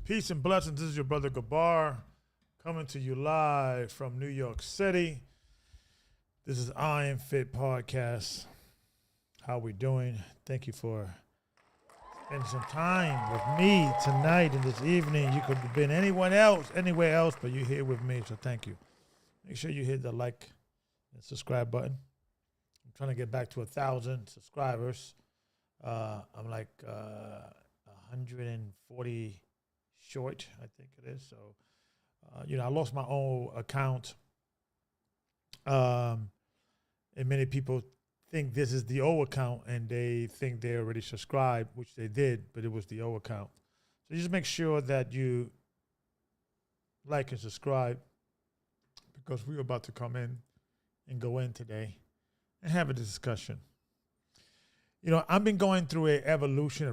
Peace and blessings. This is your brother Gabar coming to you live from New York City. This is IAMFITPodcast. How we doing? Thank you for spending some time with me tonight and this evening. You could have been anywhere else, but you're here with me, so thank you. Make sure you hit the like and subscribe button. I'm trying to get back to 1,000 subscribers. I'm like 140 short, I think it is. So, I lost my own account. And many people think this is the old account and they think they already subscribed, which they did, but it was the old account. So just make sure that you like and subscribe because we're about to come in and go in today and have a discussion. I've been going through a revolution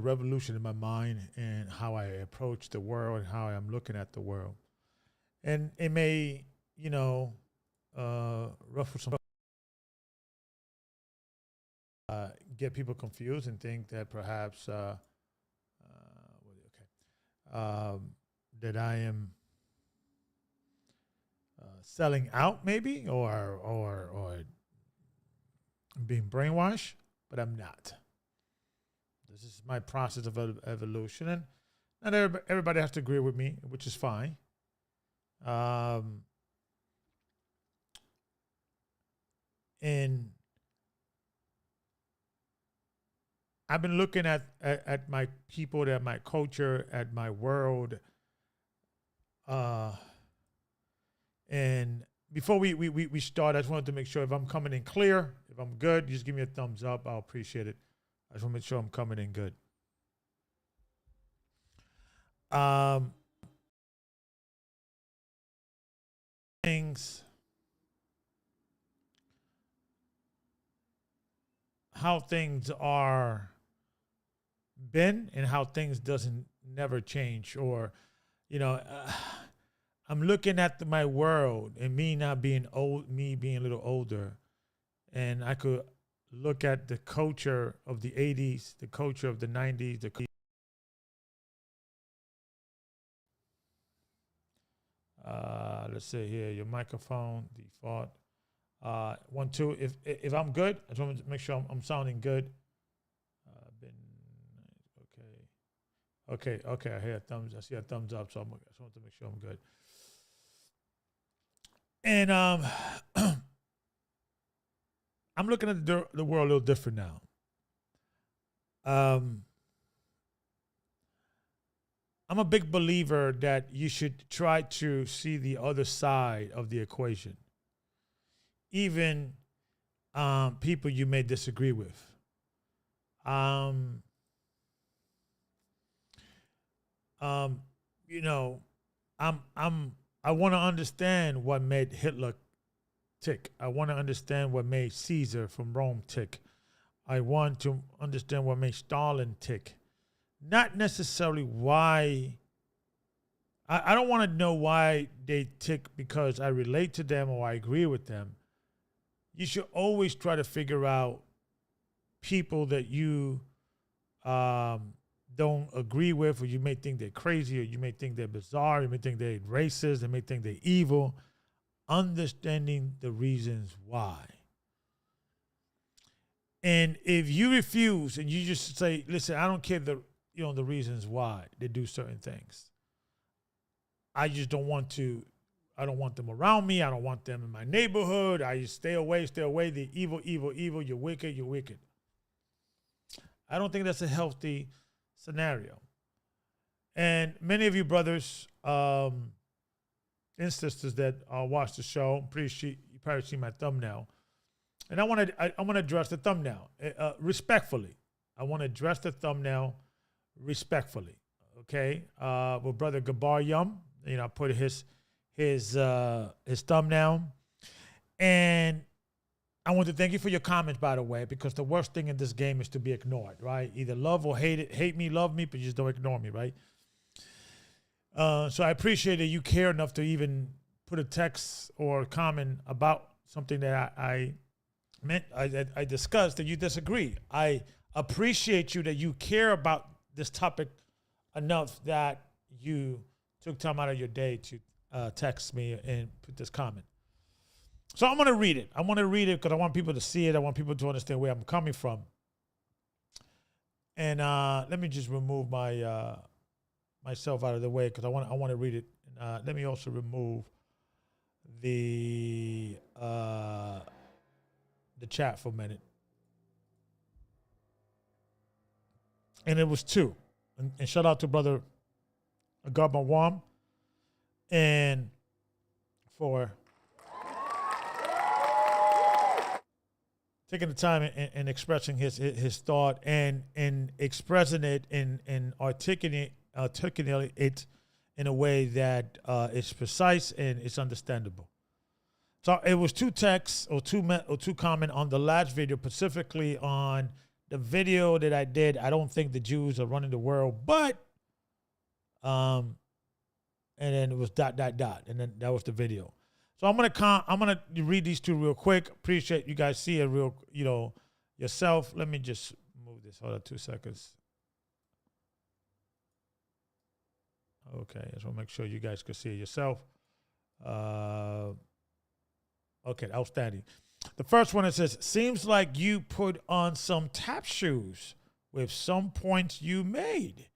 in my mind and how I approach the world and how I'm looking at the world. And it may, ruffle some, get people confused and think that perhaps, that I am selling out maybe or being brainwashed, but I'm not. This is my process of evolution, and not everybody has to agree with me, which is fine. And I've been looking at my people, at my culture, at my world. And before we start, I just wanted to make sure if I'm coming in clear, if I'm good, just give me a thumbs up. I'll appreciate it. I just want to make sure I'm coming in good. How things are been and how things doesn't never change, or I'm looking at my world and me not being old, me being a little older, and I could look at the culture of the 80s, the culture of the 90s, let's see here, your microphone default. 1, 2. If I'm good, I just want to make sure I'm sounding good. Okay. I hear a thumbs. I see a thumbs up, so I just want to make sure I'm good. And I'm looking at the world a little different now. I'm a big believer that you should try to see the other side of the equation, even people you may disagree with. You know, I want to understand what made Hitler tick. I want to understand what made Caesar from Rome tick. I want to understand what made Stalin tick. Not necessarily why. I don't want to know why they tick because I relate to them or I agree with them. You should always try to figure out people that you don't agree with, or you may think they're crazy, or you may think they're bizarre, you may think they're racist, you may think they're evil. Understanding the reasons why. And if you refuse and you just say, listen, I don't care the reasons why they do certain things. I just don't want to, I don't want them around me. I don't want them in my neighborhood. I just stay away. The evil, you're wicked. I don't think that's a healthy scenario. And many of you brothers and sisters that watch the show, you probably see my thumbnail. And I want to address the thumbnail respectfully. I want to address the thumbnail respectfully. Okay, with Brother Gabar Yum, I put his thumbnail, and I want to thank you for your comments, by the way, because the worst thing in this game is to be ignored, right? Either love or hate it. Hate me, love me, but just don't ignore me, right? So I appreciate that you care enough to even put a text or a comment about something that I discussed that you disagree. I appreciate you that you care about this topic enough that you took time out of your day to text me and put this comment. So I'm going to read it. I want to read it because I want people to see it. I want people to understand where I'm coming from. And let me just remove my myself out of the way because I want to read it. Let me also remove the chat for a minute. And it was 2. And shout out to Brother Garba Wam and for taking the time and expressing his thought and expressing it and articulating it in a way that is precise and it's understandable. So it was 2 texts or 2 comment on the last video, specifically on the video that I did. I don't think the Jews are running the world, but and then it was ... and then that was the video. So I'm gonna read these 2 real quick. Appreciate you guys see it real, yourself. Let me just move this. Hold on 2 seconds. Okay, I just want to make sure you guys can see it yourself. Okay, outstanding. The first one, it says, seems like you put on some tap shoes with some points you made.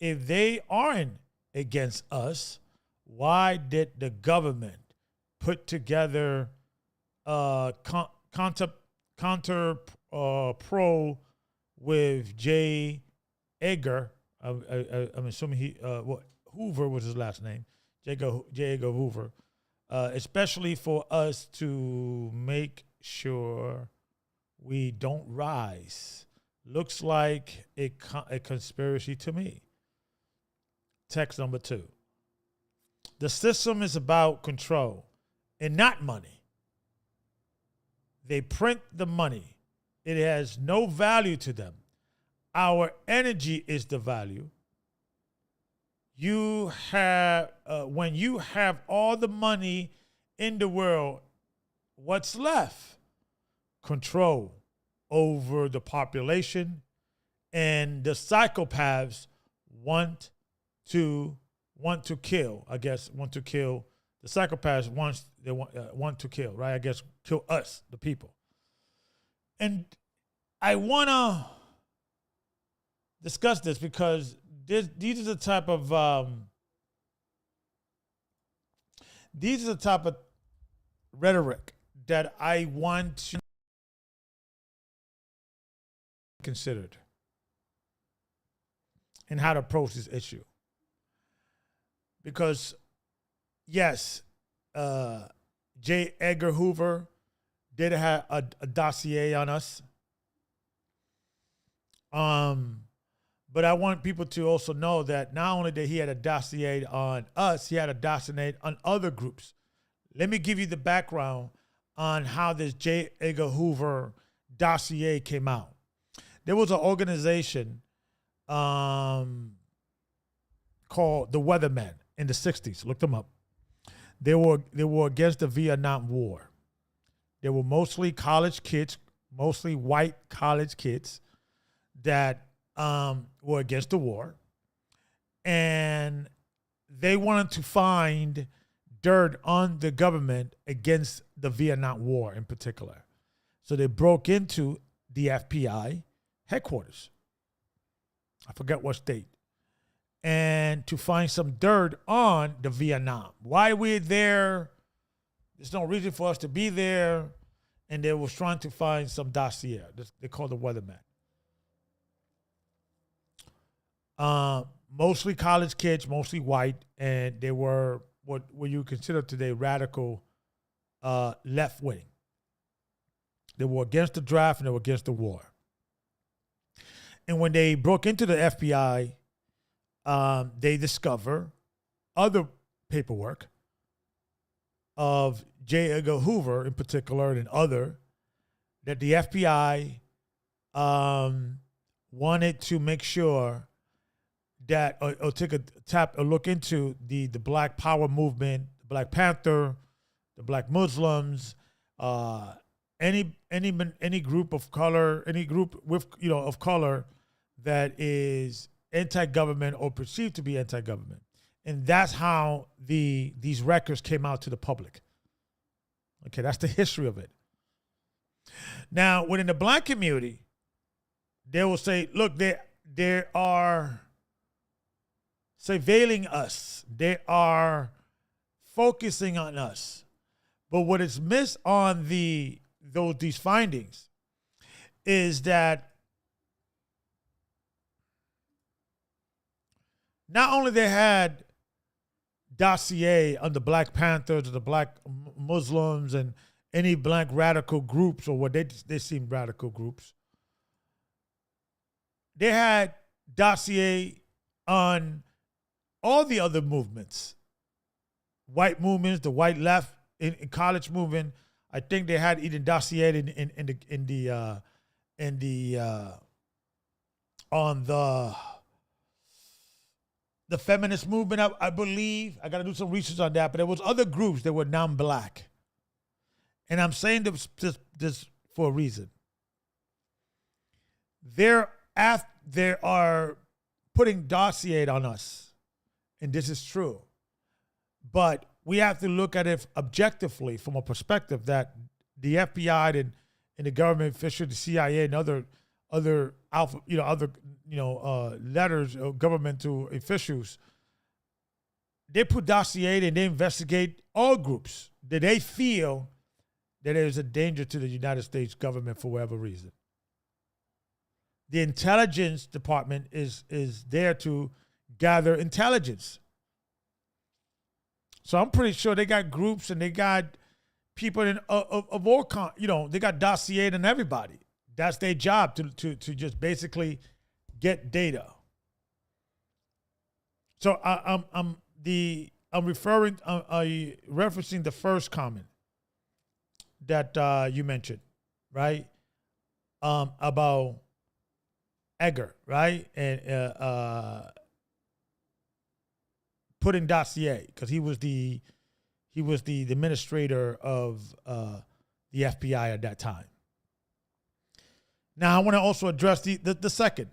If they aren't against us, why did the government put together counter pro with J. Edgar? I'm assuming Hoover was his last name. J. Edgar Hoover. Especially for us to make sure we don't rise. Looks like a conspiracy to me. Text number 2. The system is about control and not money. They print the money. It has no value to them. Our energy is the value. You have when you have all the money in the world, what's left? Control over the population, and the psychopaths want to kill. I guess want to kill the psychopaths. Want to kill, right? I guess kill us, the people. And I wanna discuss this because these are the type of rhetoric that I want to consider and how to approach this issue. because, yes, J. Edgar Hoover did have a dossier on us. But I want people to also know that not only did he had a dossier on us, he had a dossier on other groups. Let me give you the background on how this J. Edgar Hoover dossier came out. There was an organization called the Weathermen in the 60s. Look them up. They were against the Vietnam War. They were mostly college kids, mostly white college kids that were against the war. And they wanted to find dirt on the government against the Vietnam War in particular. So they broke into the FBI headquarters. I forget what state. And to find some dirt on the Vietnam. Why we're there, there's no reason for us to be there. And they was trying to find some dossier. They call the Weatherman. Mostly college kids, mostly white, and they were what you consider today radical left wing. They were against the draft and they were against the war. And when they broke into the FBI, they discover other paperwork of J. Edgar Hoover in particular and other, that the FBI wanted to make sure that or take a look into the Black Power movement, the Black Panther, the Black Muslims, any group of color, any group with of color that is anti-government or perceived to be anti-government, and that's how these records came out to the public. Okay, that's the history of it. Now, within the black community, they will say, look, they are surveilling us. They are focusing on us. But what is missed on these findings is that not only they had dossier on the Black Panthers or the Black Muslims and any black radical groups or what they seemed radical groups, they had dossier on all the other movements, white movements, the white left in college movement. I think they had even dossier on the feminist movement. I believe I got to do some research on that, but there was other groups that were non-black, and I'm saying this for a reason. They are putting dossier on us. And this is true. But we have to look at it objectively from a perspective that the FBI and the government officials, the CIA and other letters of governmental officials, they put dossier and they investigate all groups that they feel that there is a danger to the United States government for whatever reason. The intelligence department is there to gather intelligence. So I'm pretty sure they got groups and they got people of all kinds. They got dossier on everybody. That's their job to just basically get data. So I'm referencing the first comment that you mentioned, right? About Edgar, right? And putting dossier, because he was the administrator of the FBI at that time. Now I want to also address the second,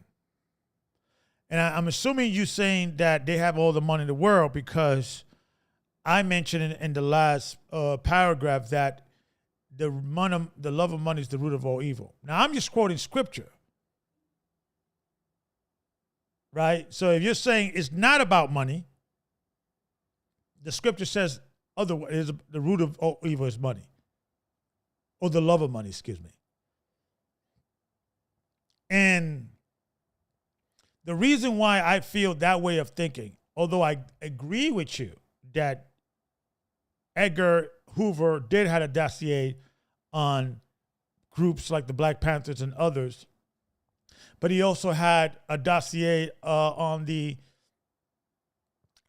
and I'm assuming you saying that they have all the money in the world, because I mentioned in the last paragraph that the love of money is the root of all evil. Now I'm just quoting scripture, right? So if you're saying it's not about money, the scripture says otherwise. The root of all evil is money, or the love of money, excuse me. And the reason why I feel that way of thinking although I agree with you that Edgar Hoover did have a dossier on groups like the Black Panthers and others, but he also had a dossier on the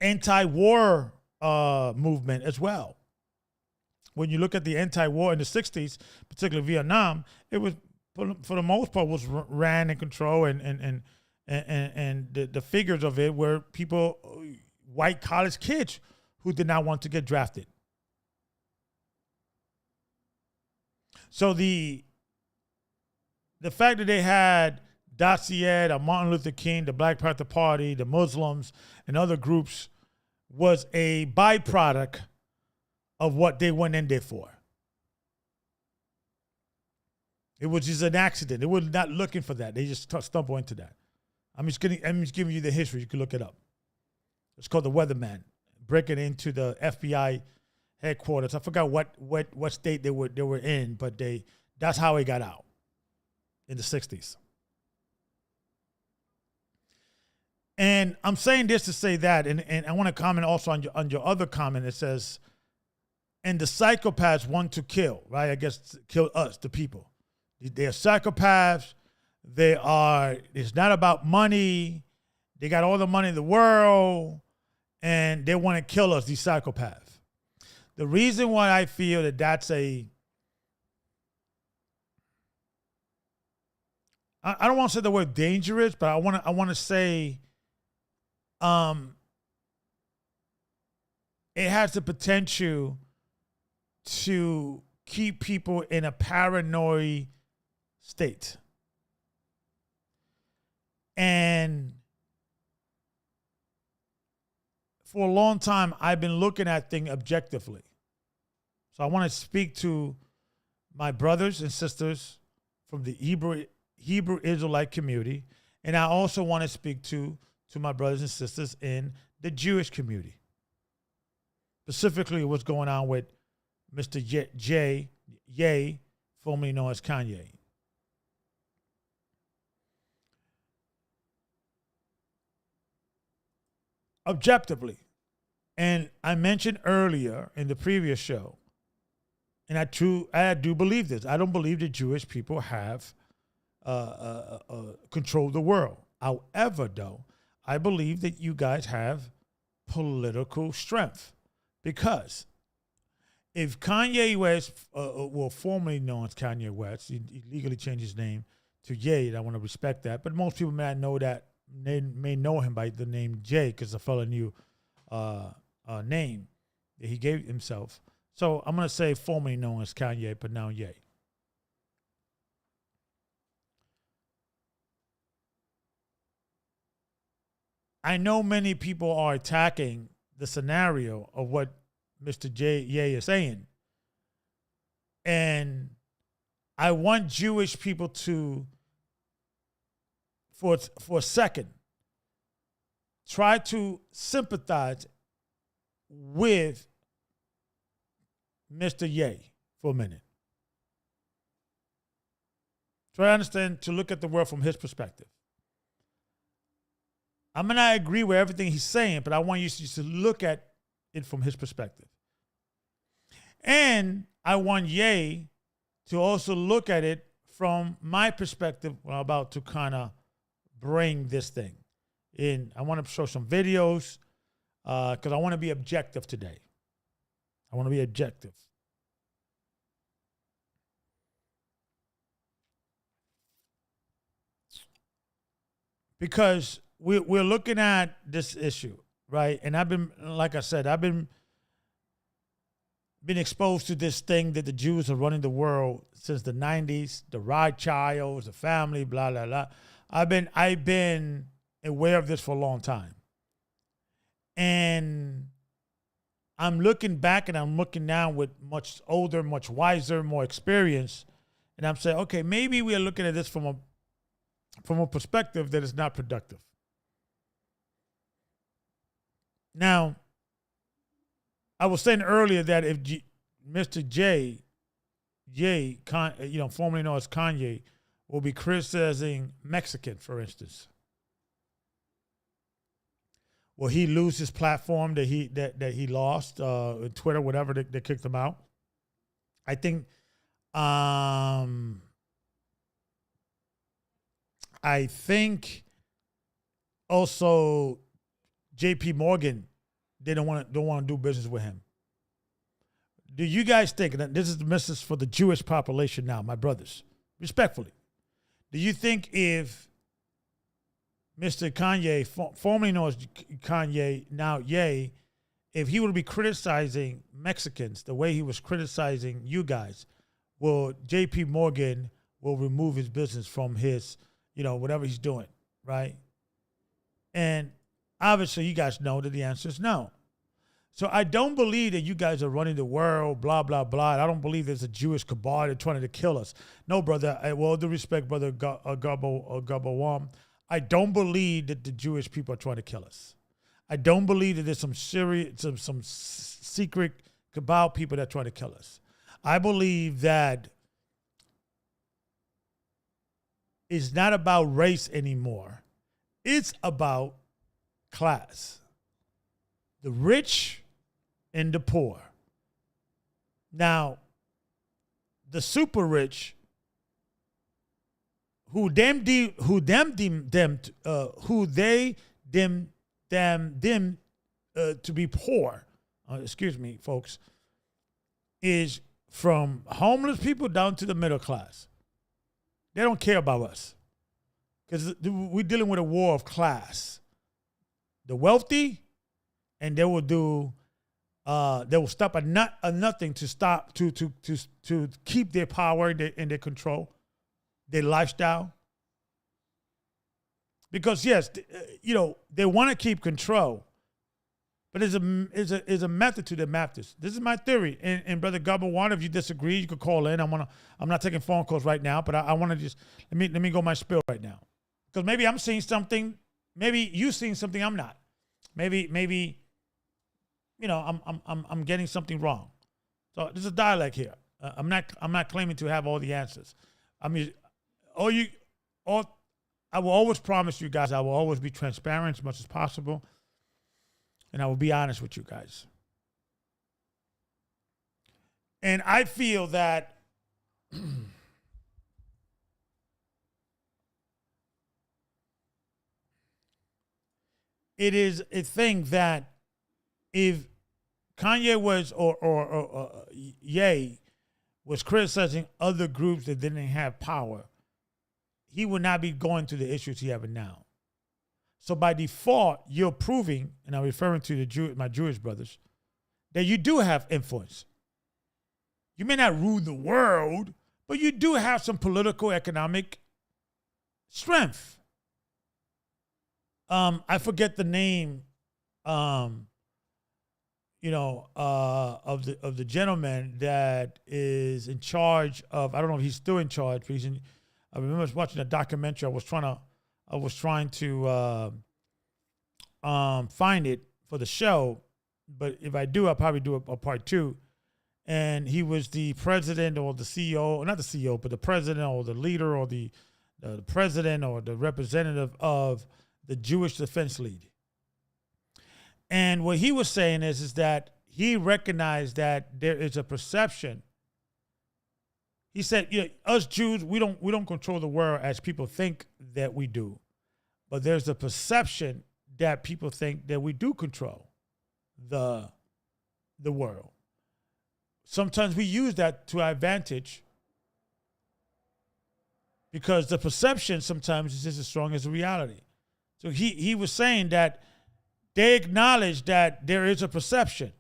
anti-war movement as well. When you look at the anti-war in the 60s, particularly Vietnam, it was, for the most part, was ran and controlled, and the figures of it were people, white college kids who did not want to get drafted. So the fact that they had dossier on Martin Luther King, the Black Panther Party, the Muslims, and other groups was a byproduct of what they went in there for. It was just an accident. They were not looking for that. They just stumbled into that. I'm just giving you the history. You can look it up. It's called the Weatherman, breaking into the FBI headquarters. I forgot what state they were in, but that's how it got out in the 60s. And I'm saying this to say that, and I want to comment also on your other comment. It says, and the psychopaths want to kill, right? I guess kill us, the people. They're psychopaths. It's not about money. They got all the money in the world, and they want to kill us, these psychopaths. The reason why I feel that that's I don't want to say the word dangerous, but I want to say it has the potential to keep people in a paranoid state. And for a long time, I've been looking at things objectively. So I want to speak to my brothers and sisters from the Hebrew Israelite community, and I also want to speak to my brothers and sisters in the Jewish community. Specifically, what's going on with Mr. Ye, formerly known as Kanye. Objectively, and I mentioned earlier in the previous show, and I do believe this. I don't believe the Jewish people have controlled the world. However, though, I believe that you guys have political strength, because if Kanye West, formerly known as Kanye West, he legally changed his name to Ye, and I want to respect that, but most people may not know that. They may know him by the name Jay, because the fellow new name that he gave himself. So I'm going to say formerly known as Kanye, but now Ye. I know many people are attacking the scenario of what Mr. Ye is saying. And I want Jewish people to, for a second, try to sympathize with Mr. Ye for a minute. Try to understand, to look at the world from his perspective. I may not agree with everything he's saying, but I want you to look at it from his perspective. And I want Ye to also look at it from my perspective when I'm about to kind of bring this thing in. I want to show some videos because I want to be objective today. I want to be objective. Because we're looking at this issue, right? And I've been, like I said, I've been exposed to this thing that the Jews are running the world since the 90s, the Rothschilds, the family, blah, blah, blah. I've been aware of this for a long time. And I'm looking back, and I'm looking now with much older, much wiser, more experience. And I'm saying, okay, maybe we are looking at this from a perspective that is not productive. Now, I was saying earlier that if Mr. Ye, formerly known as Kanye, will be criticizing Mexican, for instance, Will he lose his platform that he lost, Twitter, whatever, they kicked him out? I think also J.P. Morgan, they don't want to do business with him. Do you guys think, and this is the message for the Jewish population now, my brothers, respectfully, do you think if Mr. Kanye, formerly known as Kanye, now Ye, if he would be criticizing Mexicans the way he was criticizing you guys, will J.P. Morgan will remove his business from his, whatever he's doing, right? And obviously you guys know that the answer is no. So I don't believe that you guys are running the world, blah, blah, blah. I don't believe there's a Jewish cabal that's trying to kill us. No, brother, with all due respect, brother Gabawam, I don't believe that the Jewish people are trying to kill us. I don't believe that there's some secret cabal people that are trying to kill us. I believe that it's not about race anymore. It's about class. The rich and the poor. Now, the super rich, who they deem to be poor, excuse me, folks, is from homeless people down to the middle class. They don't care about us because we're dealing with a war of class. The wealthy, and they will stop at nothing to stop to keep their power and their control, their lifestyle. Because yes, they want to keep control, but there's a method to the madness. This is my theory. And Brother Gabba, if you disagree, you could call in. I'm not taking phone calls right now, but I want to just let me go my spiel right now, because maybe I'm seeing something, maybe you seeing something I'm not. Maybe I'm getting something wrong. So there's a dialect here. I'm not claiming to have all the answers. I mean, I will always promise you guys, I will always be transparent as much as possible, and I will be honest with you guys. And I feel that it is a thing that if Kanye was or Ye was criticizing other groups that didn't have power, he would not be going to the issues he has now. So by default, you're proving, and I'm referring to my Jewish brothers, that you do have influence. You may not rule the world, but you do have some political, economic strength. I forget the name, of the gentleman that is in charge of. I don't know if he's still in charge, but I remember watching a documentary. I was trying to find it for the show, but if I do, I'll probably do a part two. And he was the president or the CEO, not the CEO, but the president or the leader or the president or the representative of the Jewish Defense League. And what he was saying is that he recognized that there is a perception. He said, us Jews, we don't control the world as people think that we do. But there's a perception that people think that we do control the world. Sometimes we use that to our advantage because the perception sometimes is just as strong as the reality. So he was saying that they acknowledge that there is a perception.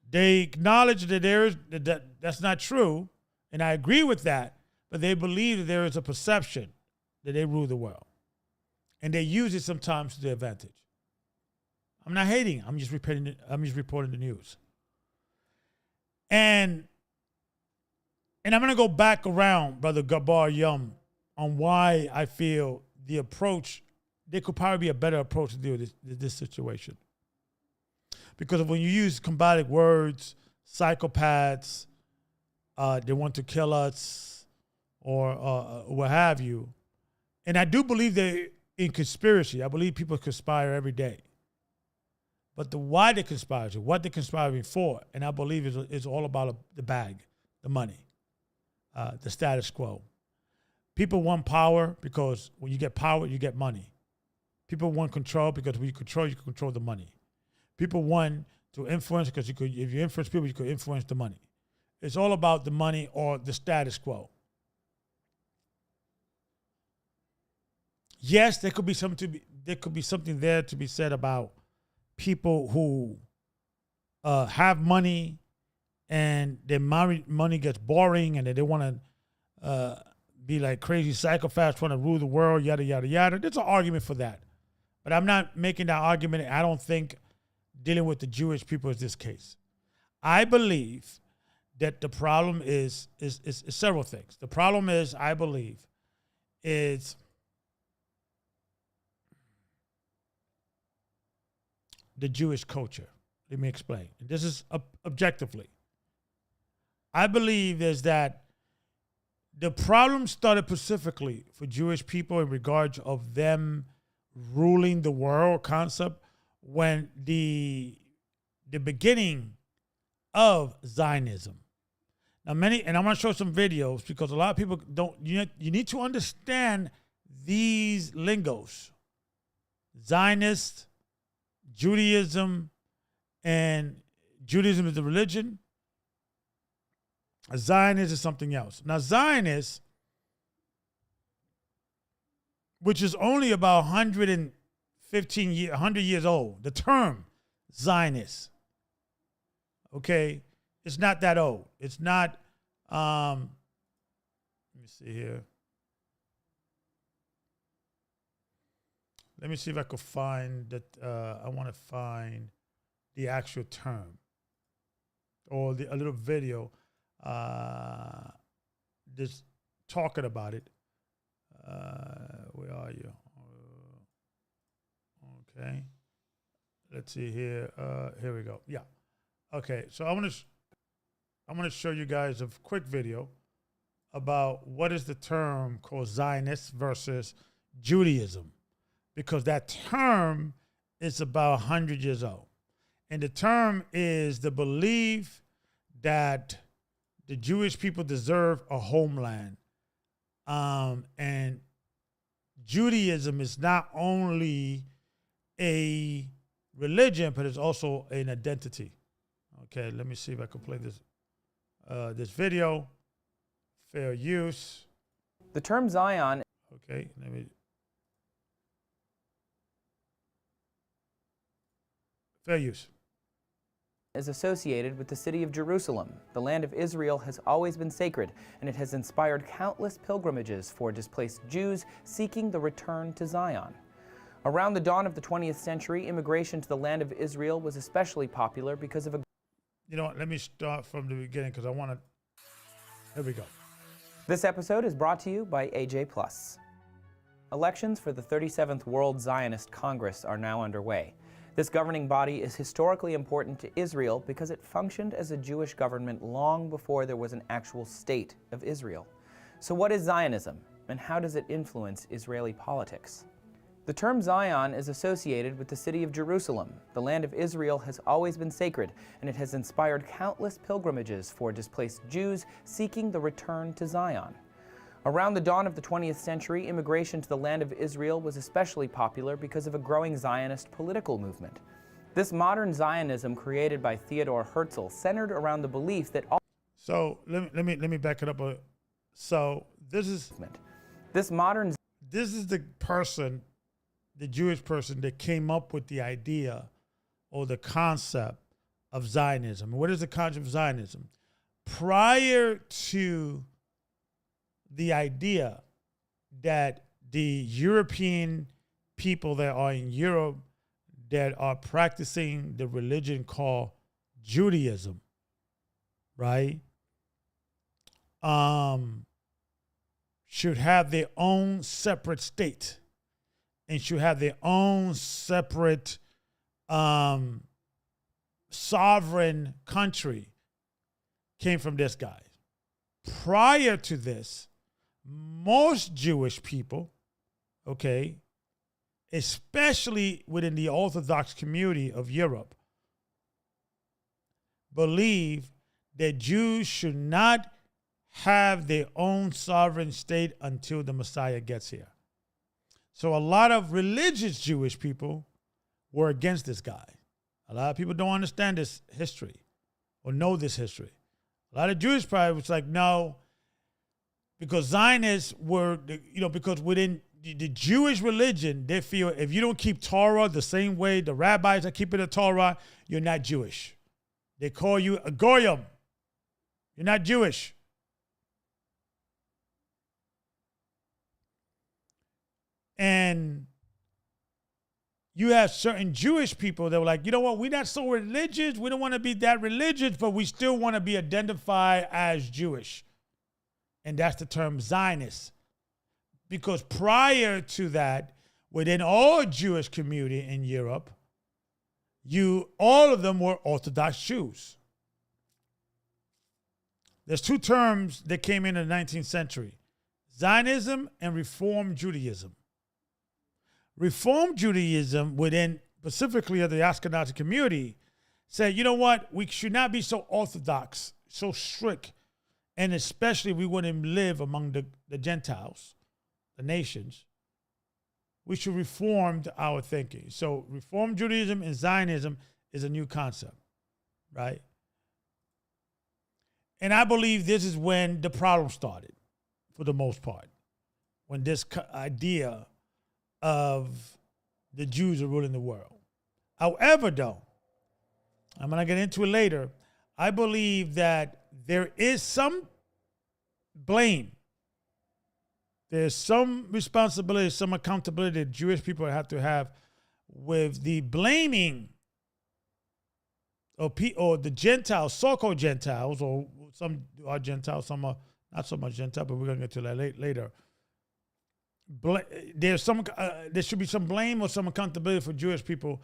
They acknowledge that that's not true, and I agree with that, but they believe that there is a perception that they rule the world. And they use it sometimes to their advantage. I'm not hating. I'm just reporting the news. And I'm going to go back around, Brother Gabar Yum, on why I feel the approach, there could probably be a better approach to deal with this situation. Because when you use combative words, psychopaths, they want to kill us, or what have you. And I do believe they're in conspiracy. I believe people conspire every day. but the why they conspired, what they conspired for, and I believe is all about the bag, the money, the status quo. People want power because when you get power, you get money. People want control because when you can control the money. People want to influence because if you influence people, you could influence the money. It's all about the money or the status quo. Yes, there could be something there to be said about people who have money and their money gets boring and they want to be like crazy psychopaths trying to rule the world, yada, yada, yada. There's an argument for that. But I'm not making that argument. I don't think dealing with the Jewish people is this case. I believe that the problem is several things. The problem is, I believe, is the Jewish culture. Let me explain. And this is objectively. I believe is that the problem started specifically for Jewish people in regards of them ruling the world concept when the beginning of Zionism. Now and I'm going to show some videos because a lot of people don't, you need to understand these lingos. Zionist, Judaism, and Judaism is the religion. A Zionist is something else. Now, Zionist, which is only about 100 years old, the term Zionist, okay, it's not that old. It's not, let me see here. Let me see if I could find that. I want to find the actual term or a little video just talking about it. Where are you? Okay. Let's see here. Here we go. Yeah. Okay. So I'm gonna show you guys a quick video about what is the term called Zionist versus Judaism, because that term is about 100 years old. And the term is the belief that the Jewish people deserve a homeland. And Judaism is not only a religion, but it's also an identity. Okay, let me see if I can play this video. Fair use. The term Zion. Okay, let me. Fair use. Is associated with the city of Jerusalem. The land of Israel has always been sacred, and it has inspired countless pilgrimages for displaced Jews seeking the return to Zion. Around the dawn of the 20th century, immigration to the land of Israel was especially popular because of a... You know what, let me start from the beginning because I want to... Here we go. This episode is brought to you by AJ+. Elections for the 37th World Zionist Congress are now underway. This governing body is historically important to Israel because it functioned as a Jewish government long before there was an actual state of Israel. So what is Zionism, and how does it influence Israeli politics? The term Zion is associated with the city of Jerusalem. The land of Israel has always been sacred, and it has inspired countless pilgrimages for displaced Jews seeking the return to Zion. Around the dawn of the 20th century, immigration to the land of Israel was especially popular because of a growing Zionist political movement. This modern Zionism, created by Theodor Herzl, centered around the belief that all... So let me back it up. So this is the person, the Jewish person that came up with the idea or the concept of Zionism. What is the concept of Zionism? Prior to the idea that the European people that are in Europe that are practicing the religion called Judaism, right, should have their own separate state and should have their own separate sovereign country came from this guy. Prior to this, most Jewish people, okay, especially within the Orthodox community of Europe, believe that Jews should not have their own sovereign state until the Messiah gets here. So a lot of religious Jewish people were against this guy. A lot of people don't understand this history or know this history. A lot of Jewish people was like, no, because Zionists were, because within the Jewish religion, they feel if you don't keep Torah the same way the rabbis are keeping the Torah, you're not Jewish. They call you a goyim. You're not Jewish. And you have certain Jewish people that were like, you know what, we're not so religious. We don't want to be that religious, but we still want to be identified as Jewish. And that's the term Zionist. Because prior to that, within all Jewish community in Europe, all of them were Orthodox Jews. There's two terms that came in the 19th century: Zionism and Reform Judaism. Reform Judaism, within specifically of the Ashkenazi community, said, you know what, we should not be so orthodox, so strict, and especially we wouldn't live among the Gentiles, the nations. We should reform our thinking. So Reform Judaism and Zionism is a new concept, right? And I believe this is when the problem started, for the most part, when this idea of the Jews are ruling the world. However, though, I'm going to get into it later, I believe that there is some blame. There's some responsibility, some accountability that Jewish people have to have with the blaming or the Gentiles, so-called Gentiles, or some are Gentiles, some are not so much Gentile, but we're going to get to that later. There should be some blame or some accountability for Jewish people.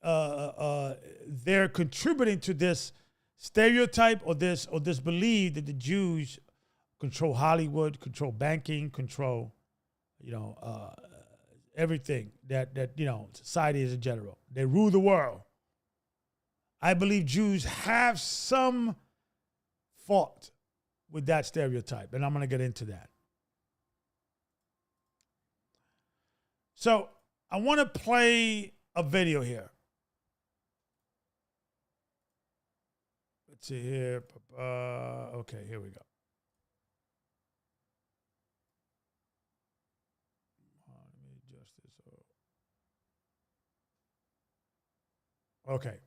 They're contributing to this stereotype or this belief that the Jews control Hollywood, control banking, control, everything that society is in general. They rule the world. I believe Jews have some fault with that stereotype, and I'm going to get into that. So I want to play a video here. Let's see here. Okay, here we go. Let me adjust this. Okay.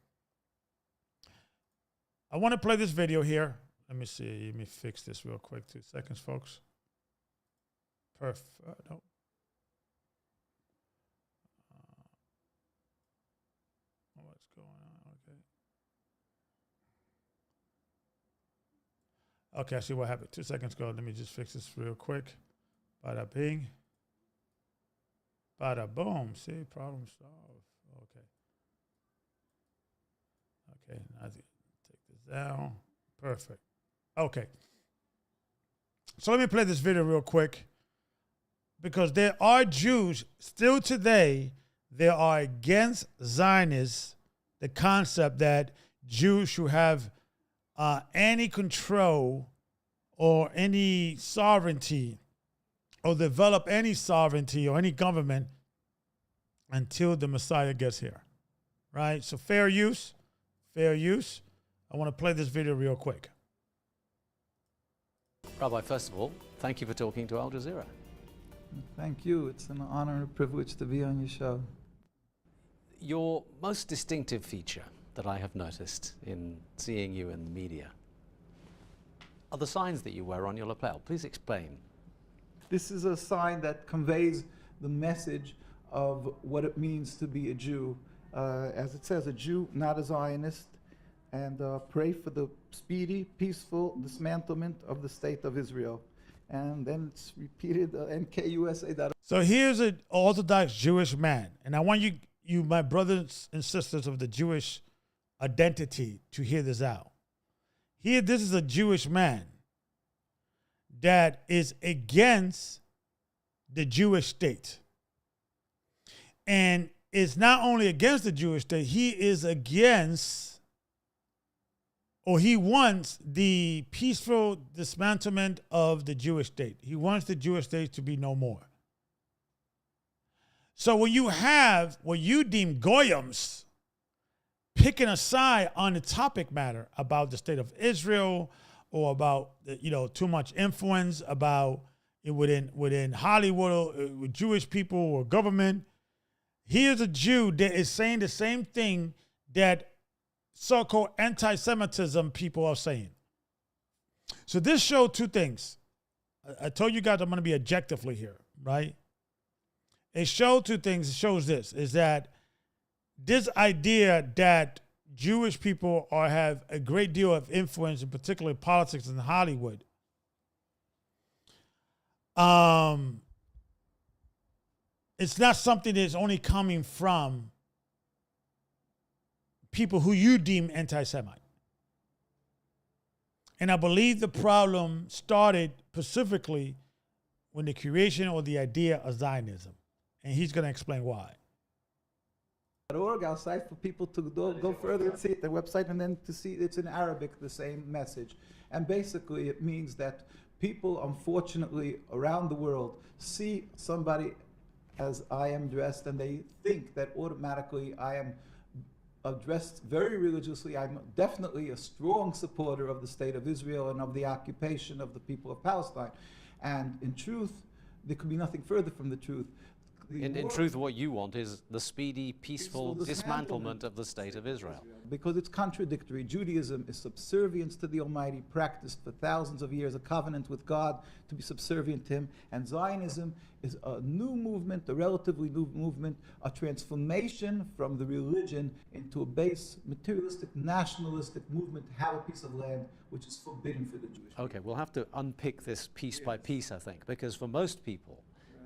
I want to play this video here. Let me see. Let me fix this real quick. 2 seconds, folks. Perfect. No. What's going on? Okay. Okay, I see what happened. 2 seconds ago. Let me just fix this real quick. Bada bing. Bada boom. See, problem solved. Okay. Okay, now take this down. Perfect. Okay. So let me play this video real quick, because there are Jews still today, they are against Zionists, the concept that Jews should have any control or any sovereignty or develop any sovereignty or any government until the Messiah gets here, right? So fair use. I want to play this video real quick. Rabbi, first of all, thank you for talking to Al Jazeera. Thank you. It's an honor and a privilege to be on your show. Your most distinctive feature that I have noticed in seeing you in the media are the signs that you wear on your lapel. Please explain. This is a sign that conveys the message of what it means to be a Jew. As it says, a Jew, not a Zionist, and pray for the speedy, peaceful dismantlement of the state of Israel. And then it's repeated, NKUSA. So here's an Orthodox Jewish man, and I want you, my brothers and sisters of the Jewish identity, to hear this out. Here, this is a Jewish man that is against the Jewish state. And it's not only against the Jewish state, he is against, or he wants the peaceful dismantlement of the Jewish state. He wants the Jewish state to be no more. So when you have what you deem goyams picking a side on the topic matter about the state of Israel, or about, too much influence about it within Hollywood, or with Jewish people or government, here's a Jew that is saying the same thing that so-called anti-Semitism people are saying. So this showed two things. I told you guys I'm going to be objectively here, right? It showed two things. It shows this, is that this idea that Jewish people have a great deal of influence, in particular politics in Hollywood, it's not something that's only coming from people who you deem anti-Semite. And I believe the problem started specifically when the creation or the idea of Zionism. And he's going to explain why. .org, our site, for people to go further and see it, the website, and then to see it's in Arabic, the same message. And basically it means that people, unfortunately, around the world see somebody as I am dressed, and they think that automatically I am dressed very religiously. I'm definitely a strong supporter of the state of Israel and of the occupation of the people of Palestine. And in truth, there could be nothing further from the truth. In truth, what you want is the speedy, peaceful dismantlement of the state of Israel. Because it's contradictory. Judaism is subservience to the Almighty, practiced for thousands of years, a covenant with God to be subservient to Him. And Zionism is a new movement, a relatively new movement, a transformation from the religion into a base, materialistic, nationalistic movement to have a piece of land which is forbidden for the Jewish people. Okay, we'll have to unpick this piece by piece, I think, because for most people,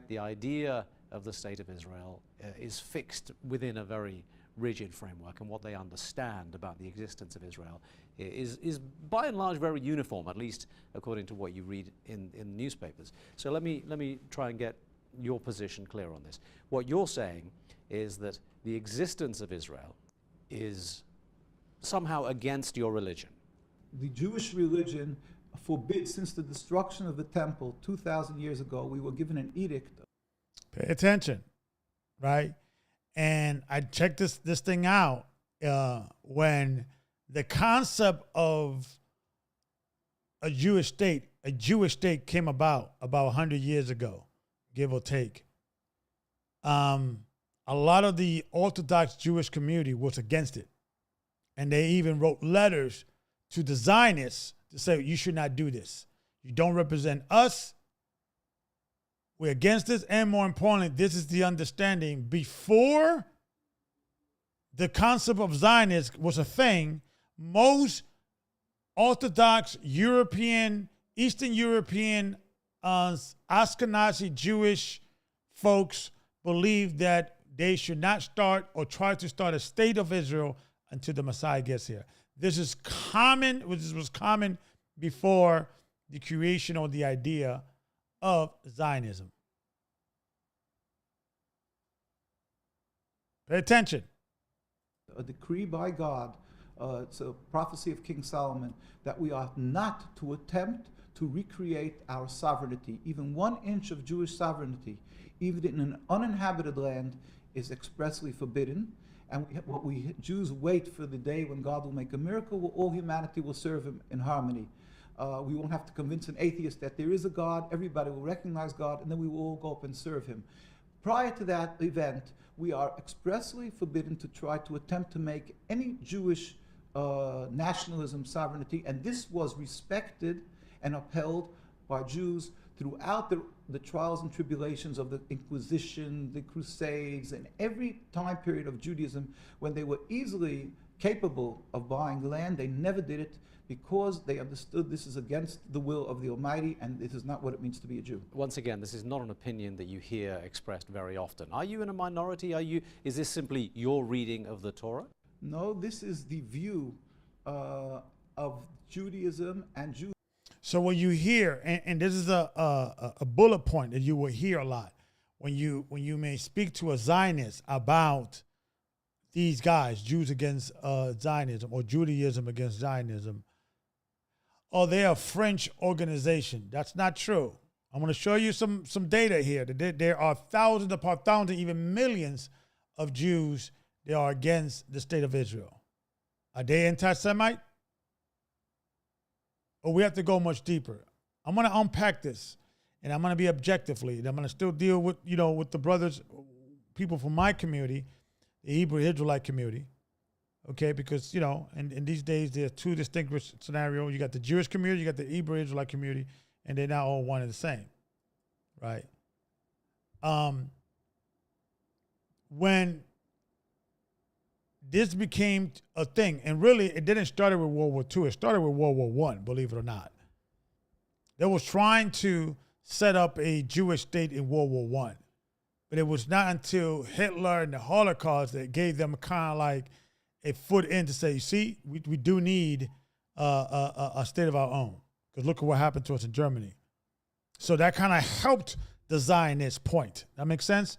the idea of the state of Israel is fixed within a very rigid framework, and what they understand about the existence of Israel is by and large very uniform, at least according to what you read in newspapers. So let me try and get your position clear on this. What you're saying is that the existence of Israel is somehow against your religion. The Jewish religion forbids, since the destruction of the temple 2,000 years ago, we were given an edict. Pay attention, right? And I checked this thing out when the concept of a Jewish state came about 100 years ago, give or take. A lot of the Orthodox Jewish community was against it. And they even wrote letters to the Zionists to say, you should not do this. You don't represent us. We're against this, and more importantly, this is the understanding. Before the concept of Zionist was a thing, most Orthodox European, Eastern European, Ashkenazi Jewish folks believed that they should not start or try to start a state of Israel until the Messiah gets here. This is common, this was common before the creation or the idea of Zionism. Pay attention. A decree by God, it's a prophecy of King Solomon, that we ought not to attempt to recreate our sovereignty. Even 1 inch of Jewish sovereignty, even in an uninhabited land, is expressly forbidden. And we Jews wait for the day when God will make a miracle, where all humanity will serve Him in harmony. We won't have to convince an atheist that there is a God. Everybody will recognize God, and then we will all go up and serve Him. Prior to that event, we are expressly forbidden to try to attempt to make any Jewish nationalism sovereignty, and this was respected and upheld by Jews throughout the trials and tribulations of the Inquisition, the Crusades, and every time period of Judaism when they were easily capable of buying land. They never did it because they understood this is against the will of the Almighty, and this is not what it means to be a Jew. Once again, this is not an opinion that you hear expressed very often. Are you in a minority? Is this simply your reading of the Torah? No, this is the view of Judaism and Jews. So what you hear, and this is a bullet point that you will hear a lot, when you may speak to a Zionist about these guys, Jews against Zionism or Judaism against Zionism, oh, they're a French organization. That's not true. I'm going to show you some data here. There are thousands upon thousands, even millions of Jews that are against the state of Israel. Are they anti-Semite? Or we have to go much deeper. I'm going to unpack this, and I'm going to be objectively, and I'm going to still deal with, with the brothers, people from my community, the Hebrew Israelite community, okay? Because, in these days, there are two distinct scenarios. You got the Jewish community, you got the Hebrew Israelite community, and they're not all one and the same, right? When this became a thing, and really it didn't start with World War II, it started with World War I, believe it or not. They was trying to set up a Jewish state in World War I, but it was not until Hitler and the Holocaust that gave them kind of like a foot in to say, you see, we do need a state of our own, because look at what happened to us in Germany. So that kind of helped the Zionist point. That makes sense?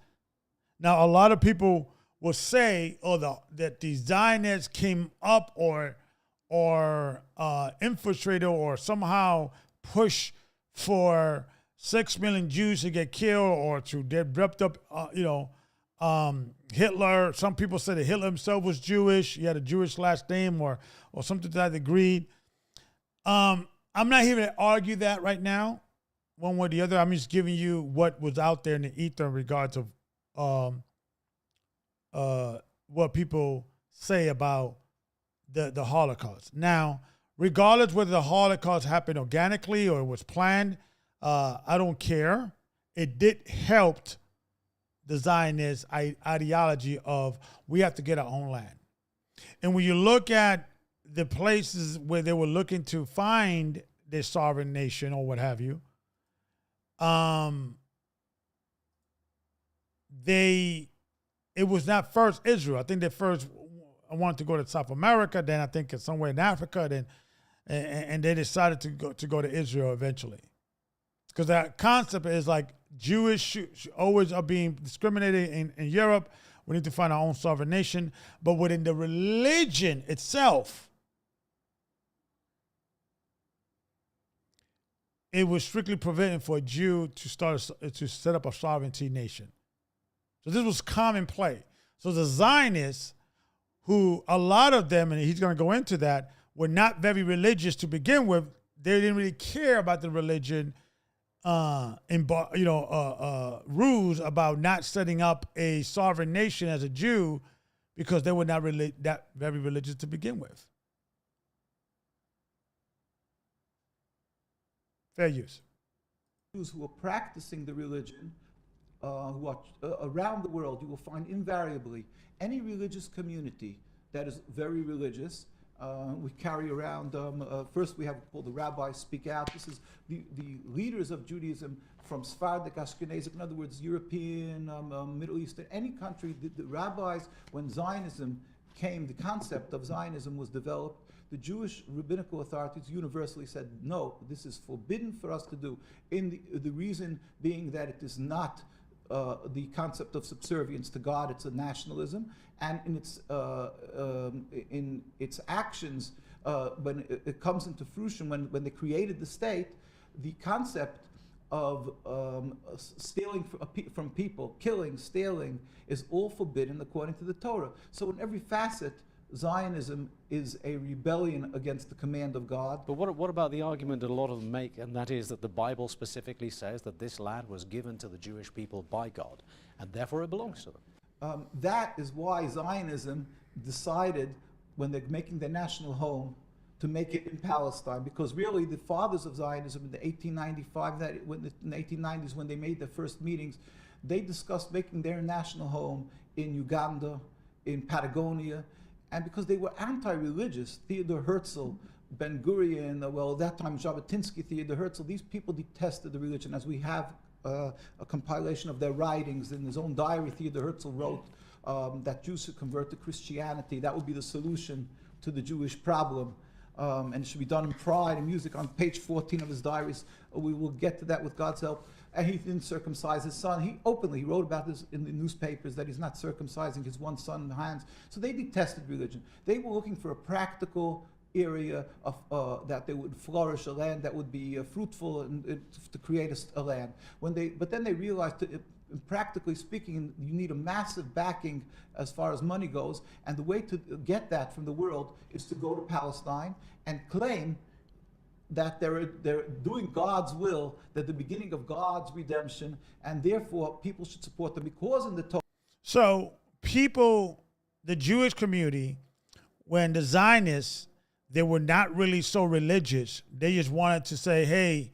Now, a lot of people will say, that the Zionists came up or infiltrated or somehow pushed for 6 million Jews to get killed or to get ripped up, Hitler. Some people say that Hitler himself was Jewish. He had a Jewish last name or something to that degree. I'm not here to argue that right now, one way or the other. I'm just giving you what was out there in the ether in regards of what people say about the Holocaust. Now, regardless whether the Holocaust happened organically or was planned, I don't care. It did help the Zionist ideology of we have to get our own land. And when you look at the places where they were looking to find their sovereign nation or what have you, it was not first Israel. I think they first wanted to go to South America, then I think it's somewhere in Africa, then and they decided to go to Israel eventually. Because that concept is like Jewish always are being discriminated in Europe. We need to find our own sovereign nation. But within the religion itself, it was strictly preventing for a Jew to set up a sovereignty nation. So this was commonplace. So the Zionists, who a lot of them, and he's going to go into that, were not very religious to begin with. They didn't really care about the religion, rules about not setting up a sovereign nation as a Jew, because they were not really that very religious to begin with. Fair use. Jews who are practicing the religion, who are around the world, you will find invariably any religious community that is very religious. We carry around, first we have called the rabbis speak out. This is the leaders of Judaism from Sephardic, Ashkenazic, in other words, European, Middle Eastern, any country. The rabbis, when Zionism came, the concept of Zionism was developed, the Jewish rabbinical authorities universally said, no, this is forbidden for us to do. The reason being that it is not the concept of subservience to God, it's a nationalism, and in its actions, when it comes into fruition, when they created the state, the concept of stealing from people, killing, stealing, is all forbidden according to the Torah. So in every facet, Zionism is a rebellion against the command of God. But what about the argument that a lot of them make, and that is that the Bible specifically says that this land was given to the Jewish people by God, and therefore it belongs to them? That is why Zionism decided, when they're making their national home, to make it in Palestine, because really the fathers of Zionism in the 1890s, when they made their first meetings, they discussed making their national home in Uganda, in Patagonia. And because they were anti-religious, Theodor Herzl, Ben-Gurion, at that time Jabotinsky, Theodor Herzl, these people detested the religion. As we have a compilation of their writings in his own diary, Theodor Herzl wrote that Jews should convert to Christianity. That would be the solution to the Jewish problem. and it should be done in pride and music. On page 14 of his diaries, we will get to that with God's help. And he didn't circumcise his son. He wrote about this in the newspapers, that he's not circumcising his one son in the hands. So they detested religion. They were looking for a practical area of that they would flourish, a land that would be fruitful and to create a land. But then they realized, practically speaking, you need a massive backing as far as money goes, and the way to get that from the world is to go to Palestine and claim that they're doing God's will, that the beginning of God's redemption, and therefore people should support them, because in the Torah. So people, the Jewish community, when the Zionists, they were not really so religious. They just wanted to say, hey,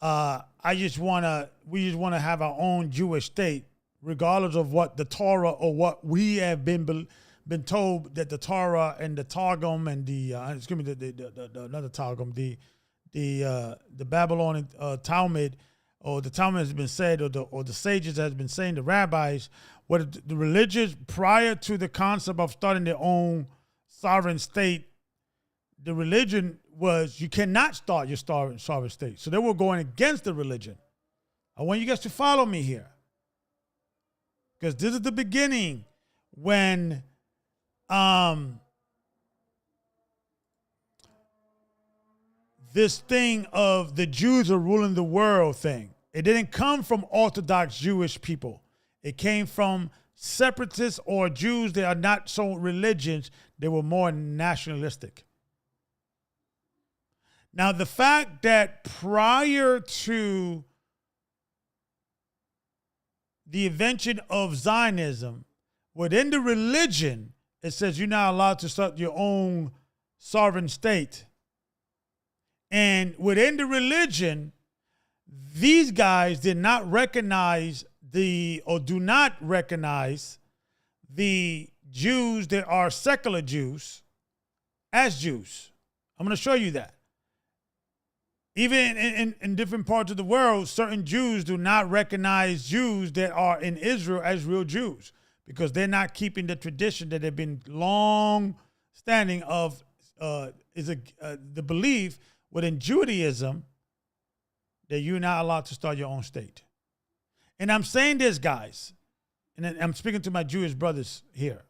we just want to have our own Jewish state, regardless of what the Torah or what we have been told that the Torah and the Targum and the another Targum, the Babylonian Talmud, or the Talmud has been said, or the sages has been saying, the rabbis, what the religious prior to the concept of starting their own sovereign state, the religion was you cannot start your sovereign state. So they were going against the religion. I want you guys to follow me here, because this is the beginning when this thing of the Jews are ruling the world thing. It didn't come from Orthodox Jewish people. It came from separatists or Jews that are not so religious. They were more nationalistic. Now, the fact that prior to the invention of Zionism, within the religion, it says you're not allowed to start your own sovereign state. And within the religion, these guys did not recognize do not recognize the Jews that are secular Jews as Jews. I'm going to show you that. Even in different parts of the world, certain Jews do not recognize Jews that are in Israel as real Jews, because they're not keeping the tradition that have been long standing of the belief within Judaism that you're not allowed to start your own state. And I'm saying this, guys, and I'm speaking to my Jewish brothers here.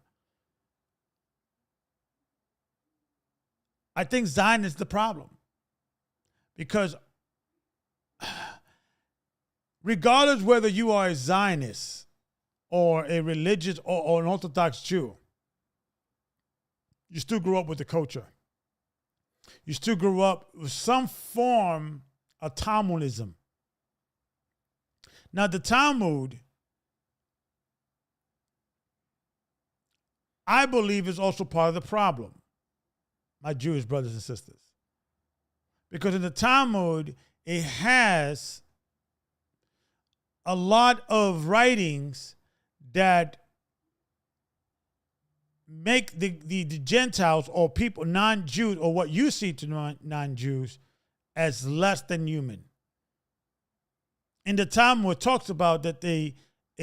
I think Zion is the problem. Because regardless whether you are a Zionist or a religious or an Orthodox Jew, you still grew up with the culture. You still grew up with some form of Talmudism. Now, the Talmud, I believe, is also part of the problem, my Jewish brothers and sisters. Because in the Talmud, it has a lot of writings that make the Gentiles or people, non-Jews, or what you see to non-Jews, as less than human. In the Talmud, it talks about that a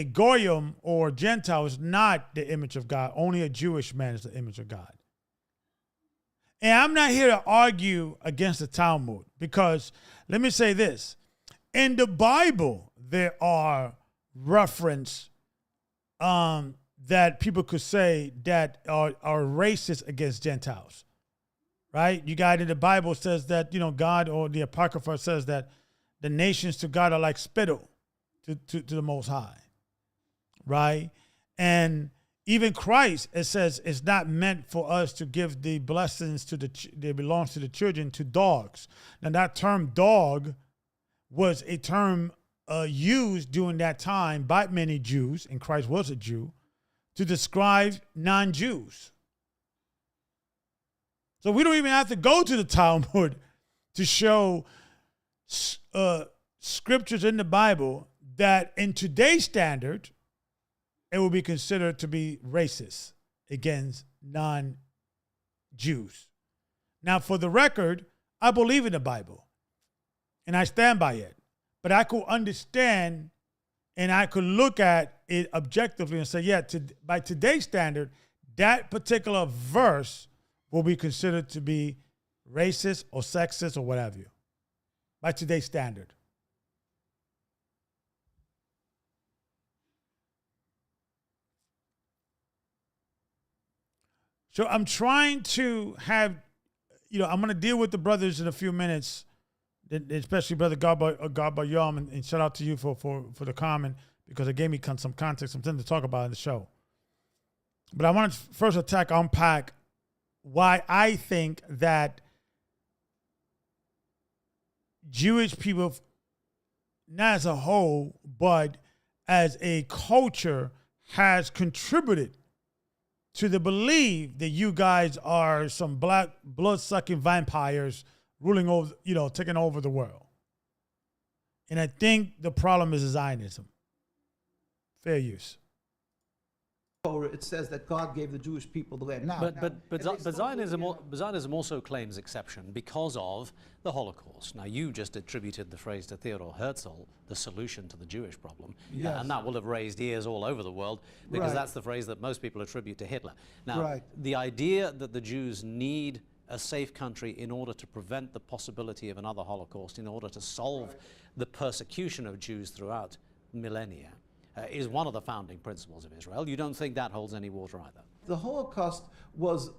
Goyim or Gentile is not the image of God. Only a Jewish man is the image of God. And I'm not here to argue against the Talmud, because let me say this. In the Bible, there are references that people could say that are racist against Gentiles, right? You got in the Bible says that, God, or the Apocrypha says that the nations to God are like spittle to the Most High, right? And even Christ, it says, it's not meant for us to give the blessings that belongs to the children to dogs. Now, that term dog was a term used during that time by many Jews, and Christ was a Jew, to describe non-Jews. So we don't even have to go to the Talmud to show scriptures in the Bible that in today's standard, it will be considered to be racist against non-Jews. Now, for the record, I believe in the Bible, and I stand by it. But I could understand, and I could look at it objectively and say, yeah, by today's standard, that particular verse will be considered to be racist or sexist or whatever you, by today's standard. So I'm trying to have, I'm going to deal with the brothers in a few minutes, especially Brother Garba Yom, and shout out to you for the comment, because it gave me some context, something to talk about in the show. But I want to first unpack why I think that Jewish people, not as a whole, but as a culture, has contributed to the belief that you guys are some black blood-sucking vampires ruling over, taking over the world. And I think the problem is Zionism. Fair use. It says that God gave the Jewish people the land. But Zionism also claims exception because of the Holocaust. Now, you just attributed the phrase to Theodor Herzl, the solution to the Jewish problem. Yes. And that will have raised ears all over the world, because that's the phrase that most people attribute to Hitler. Now, the idea that the Jews need a safe country in order to prevent the possibility of another Holocaust, in order to solve the persecution of Jews throughout millennia, is one of the founding principles of Israel. You don't think that holds any water either? The Holocaust was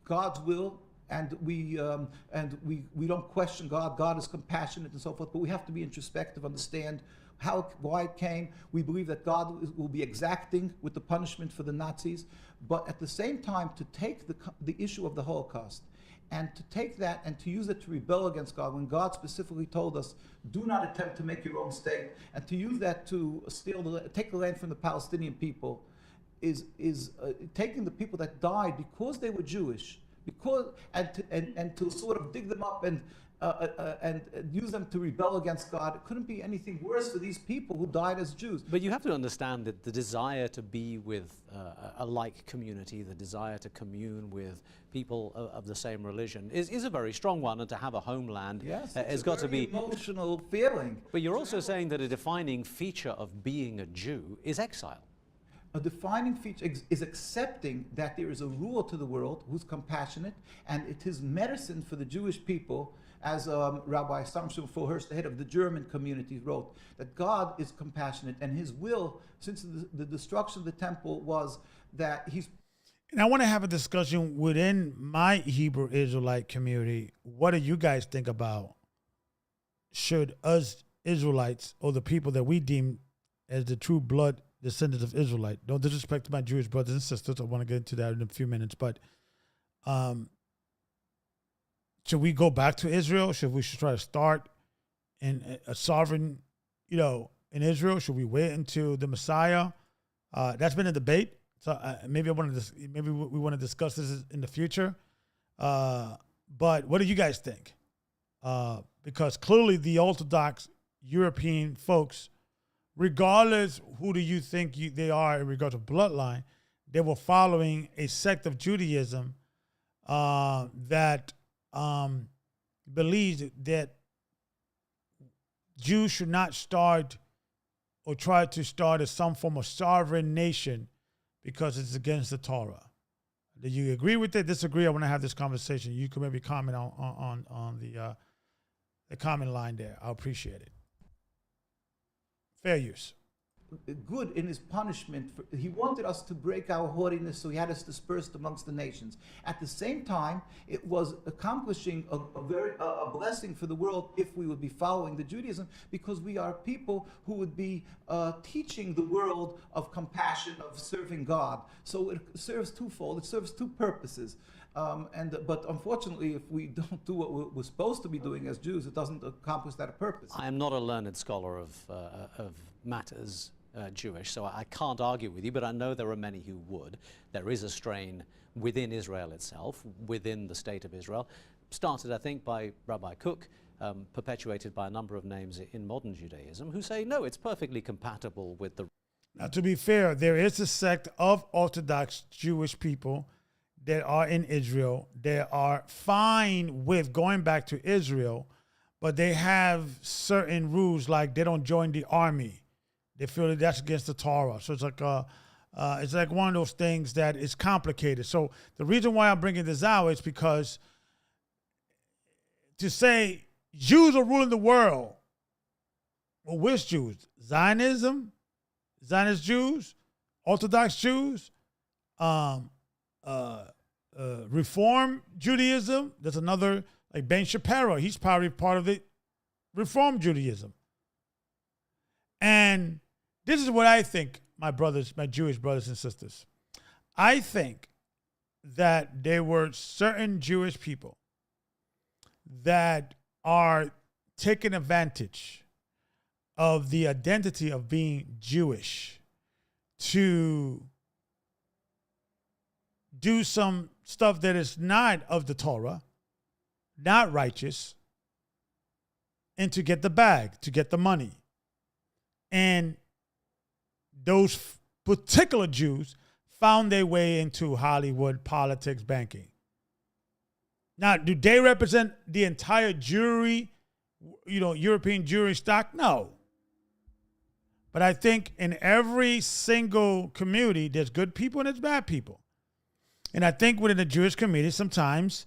God's will, and we don't question God. God is compassionate and so forth, but we have to be introspective, understand why it came. We believe that God will be exacting with the punishment for the Nazis, but at the same time, to take the issue of the Holocaust and to take that and to use it to rebel against God, when God specifically told us, do not attempt to make your own state, and to use that to take the land from the Palestinian people, is taking the people that died because they were Jewish, and to sort of dig them up and use them to rebel against God. It couldn't be anything worse for these people who died as Jews. But you have to understand that the desire to be with a like community, the desire to commune with people of the same religion is a very strong one, and to have a homeland has got to be emotional feeling. But you're also saying that a defining feature of being a Jew is exile. A defining feature is accepting that there is a ruler to the world who's compassionate, and it is medicine for the Jewish people, as Rabbi Samson Fulhurst, the head of the German community, wrote, that God is compassionate, and his will, since the destruction of the temple, was that he's... And I want to have a discussion within my Hebrew Israelite community. What do you guys think about, should us Israelites, or the people that we deem as the true blood descendants of Israelite, no disrespect to my Jewish brothers and sisters, I want to get into that in a few minutes, but should we go back to Israel? Should we try to start in a sovereign, in Israel? Should we wait until the Messiah? That's been a debate. So maybe we want to discuss this in the future. But what do you guys think? Because clearly the Orthodox European folks, regardless who do you think they are in regard to bloodline, they were following a sect of Judaism that believes that Jews should not start or try to start as some form of sovereign nation because it's against the Torah. Do you agree with it? Disagree? I want to have this conversation. You can maybe comment on the comment line there. I'll appreciate it. Fair use. Good in his punishment. He wanted us to break our haughtiness, so he had us dispersed amongst the nations. At the same time, it was accomplishing a blessing for the world if we would be following the Judaism, because we are people who would be teaching the world of compassion, of serving God. So it serves twofold. It serves two purposes. But unfortunately, if we don't do what we're supposed to be doing as Jews, it doesn't accomplish that purpose. I am not a learned scholar of matters Jewish, so I can't argue with you, but I know there are many who would. There is a strain within Israel itself, within the state of Israel, started, I think, by Rabbi Kook, perpetuated by a number of names in modern Judaism, who say, no, it's perfectly compatible with the... Now, to be fair, there is a sect of Orthodox Jewish people that are in Israel. They are fine with going back to Israel, but they have certain rules, like they don't join the army. They feel that that's against the Torah. So it's like It's like one of those things that is complicated. So the reason why I'm bringing this out is because to say Jews are ruling the world, well, which Jews? Zionism, Zionist Jews, Orthodox Jews, Reform Judaism. There's another, like Ben Shapiro. He's probably part of the Reform Judaism. And this is what I think, my brothers, my Jewish brothers and sisters. I think that there were certain Jewish people that are taking advantage of the identity of being Jewish to do some stuff that is not of the Torah, not righteous, and to get the bag, to get the money. And those particular Jews found their way into Hollywood, politics, banking. Now, do they represent the entire Jewry, European Jewry stock? No. But I think in every single community, there's good people and there's bad people. And I think within the Jewish community, sometimes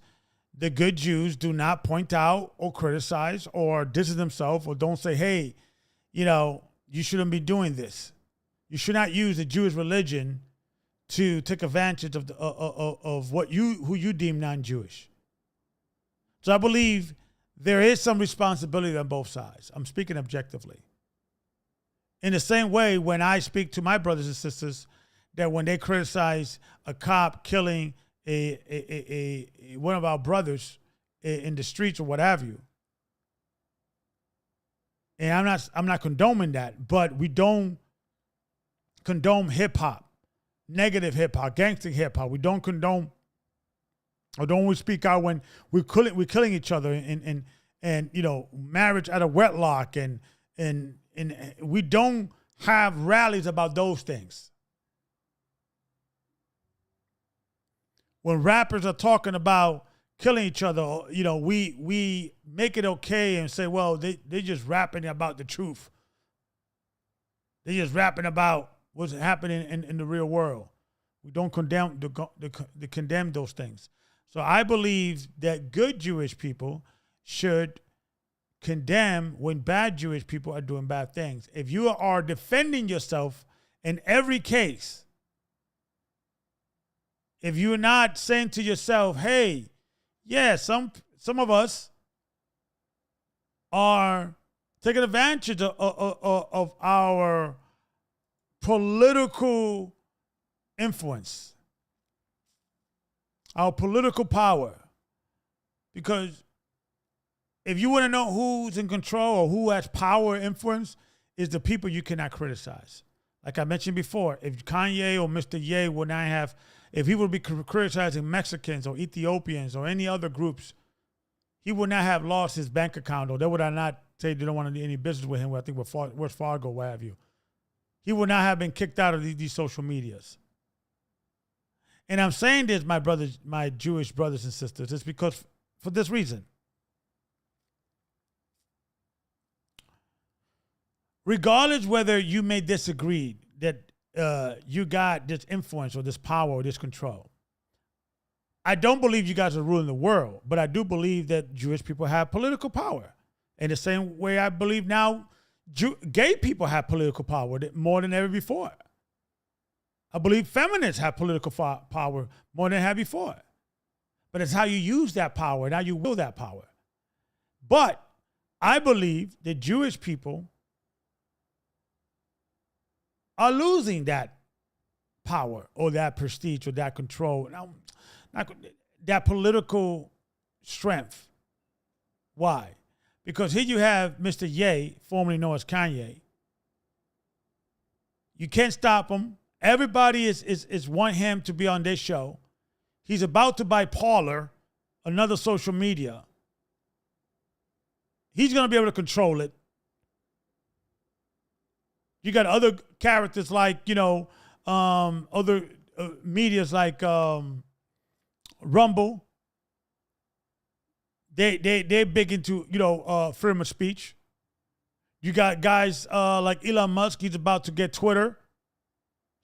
the good Jews do not point out or criticize or distance themselves or don't say, hey, you shouldn't be doing this. You should not use the Jewish religion to take advantage of who you deem non-Jewish. So I believe there is some responsibility on both sides. I'm speaking objectively. In the same way, when I speak to my brothers and sisters, that when they criticize a cop killing one of our brothers in the streets or what have you, and I'm not condoning that, but we don't condone hip hop, negative hip hop, gangster hip hop. We don't condone, or don't we speak out when we're killing each other and marriage out of wedlock and we don't have rallies about those things. When rappers are talking about killing each other, we make it okay and say, well, they just rapping about the truth. They just rapping about what's happening in the real world. We don't condemn those things. So I believe that good Jewish people should condemn when bad Jewish people are doing bad things. If you are defending yourself in every case, if you're not saying to yourself, hey, yeah, some of us are taking advantage of our political influence, our political power. Because if you want to know who's in control or who has power or influence, is the people you cannot criticize. Like I mentioned before, if Kanye or Mr. Ye would not have, if he would be criticizing Mexicans or Ethiopians or any other groups, he would not have lost his bank account, or they would not say they don't want to do any business with him, I think with Wells Fargo, what have you. He would not have been kicked out of these social medias. And I'm saying this, my brothers, my Jewish brothers and sisters, it's because for this reason. Regardless whether you may disagree that you got this influence or this power or this control, I don't believe you guys are ruling the world, but I do believe that Jewish people have political power. In the same way I believe now gay people have political power more than ever before. I believe feminists have political power more than they have before. But it's how you use that power and how you will that power. But I believe that Jewish people are losing that power or that prestige or that control, that political strength. Why? Because here you have Mr. Ye, formerly known as Kanye. You can't stop him. Everybody is want him to be on this show. He's about to buy Parler, another social media. He's going to be able to control it. You got other characters like, other medias like Rumble. They're big into, freedom of speech. You got guys like Elon Musk. He's about to get Twitter.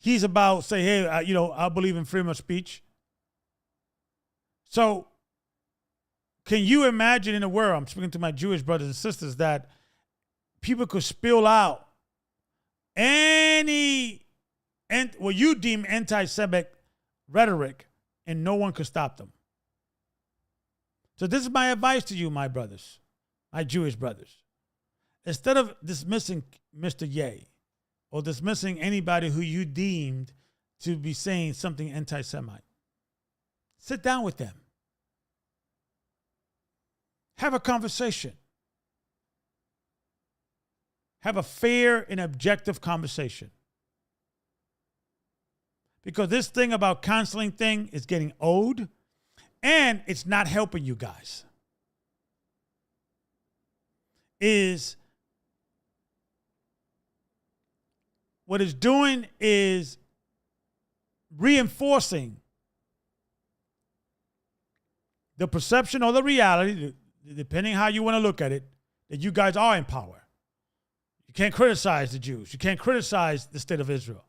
he's about say, hey, I believe in freedom of speech. So can you imagine in a world, I'm speaking to my Jewish brothers and sisters, that people could spill out what you deem anti-Semitic rhetoric and no one could stop them? So this is my advice to you, my brothers, my Jewish brothers. Instead of dismissing Mr. Ye or dismissing anybody who you deemed to be saying something anti-Semite, sit down with them. Have a conversation. Have a fair and objective conversation. Because this thing about counseling thing is getting old and it's not helping you guys. What it's doing is reinforcing the perception or the reality, depending how you want to look at it, that you guys are in power. You can't criticize the Jews. You can't criticize the state of Israel.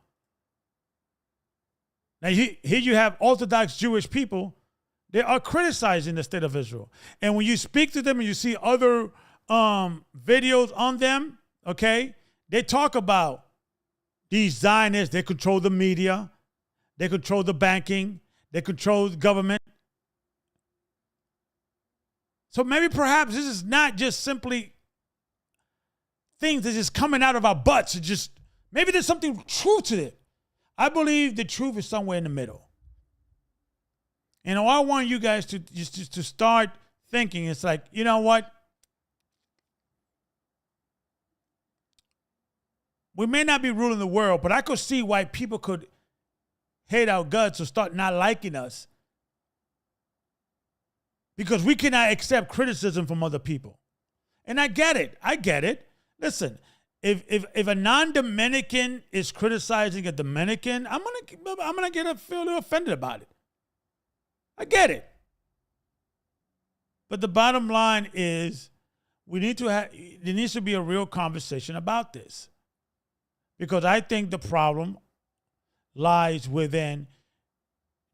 Now, here you have Orthodox Jewish people. They are criticizing the state of Israel. And when you speak to them and you see other videos on them, okay, they talk about these Zionists. They control the media. They control the banking. They control the government. So maybe perhaps this is not just simply things that's just coming out of our butts. Maybe there's something true to it. I believe the truth is somewhere in the middle. And I want you guys to just to start thinking. It's like, you know what? We may not be ruling the world, but I could see why people could hate our guts or start not liking us. Because we cannot accept criticism from other people. And I get it. Listen, if a non-Dominican is criticizing a Dominican, I'm gonna feel a little offended about it. I get it. But the bottom line is there needs to be a real conversation about this. Because I think the problem lies within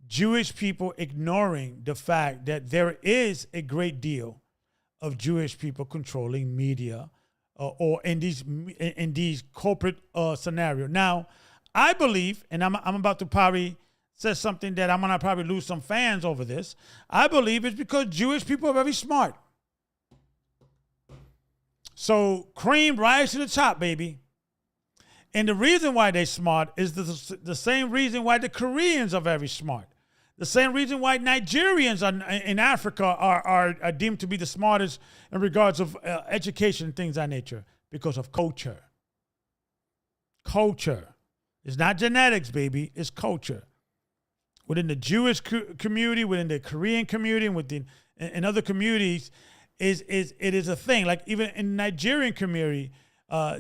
Jewish people ignoring the fact that there is a great deal of Jewish people controlling media or in these corporate scenarios. Now, I believe, and I'm about to probably say something that I'm gonna probably lose some fans over this. I believe it's because Jewish people are very smart. So cream rise to the top, baby. And the reason why they're smart is the same reason why the Koreans are very smart. The same reason why Nigerians in Africa are deemed to be the smartest in regards of education and things of that nature, because of culture. Culture. It's not genetics, baby. It's culture. Within the Jewish community, within the Korean community, and in other communities, it is a thing. Like even in the Nigerian community,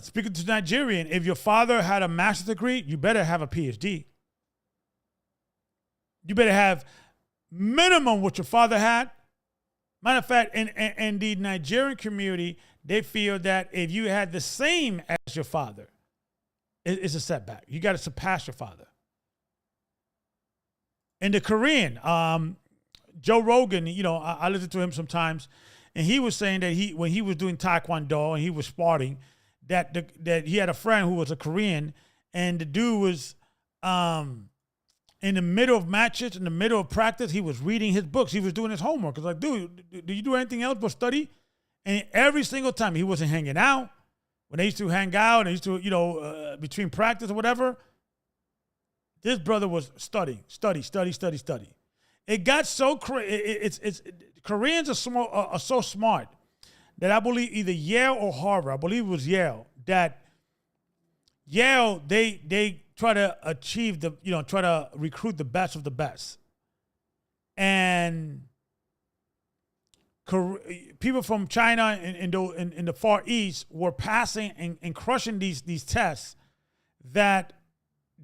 speaking to Nigerian, if your father had a master's degree, you better have a PhD. You better have minimum what your father had. Matter of fact, in the Nigerian community, they feel that if you had the same as your father, it's a setback. You got to surpass your father. In the Korean, Joe Rogan, I listen to him sometimes, and he was saying that when he was doing Taekwondo and he was sparring, that he had a friend who was a Korean, and the dude was in the middle of matches, in the middle of practice, he was reading his books. He was doing his homework. It's like, dude, do you do anything else but study? And every single time he wasn't hanging out. When they used to hang out, and they used to, between practice or whatever, this brother was study. It got so crazy. Koreans are so smart that I believe either Yale or Harvard, I believe it was Yale, that Yale, they try to achieve try to recruit the best of the best. And people from China and in the Far East were passing and crushing these tests that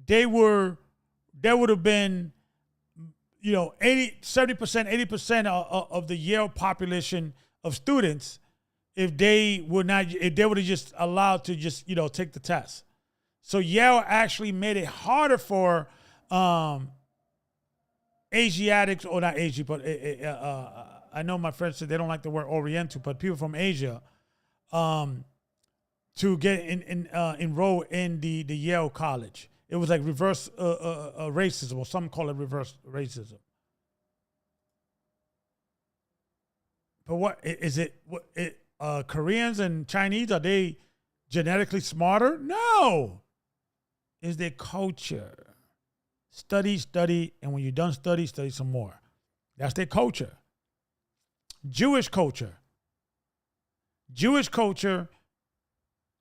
they would have been, 70%, 80% of the Yale population of students if they would have just allowed to just, take the test. So Yale actually made it harder for Asiatics, or not Asia, but I know my friends said they don't like the word Oriental, but people from Asia to get enrolled in the Yale College. It was like reverse racism, or some call it reverse racism. But what is it? Koreans and Chinese, are they genetically smarter? No. Is their culture. Study, and when you're done study some more. That's their culture. Jewish culture,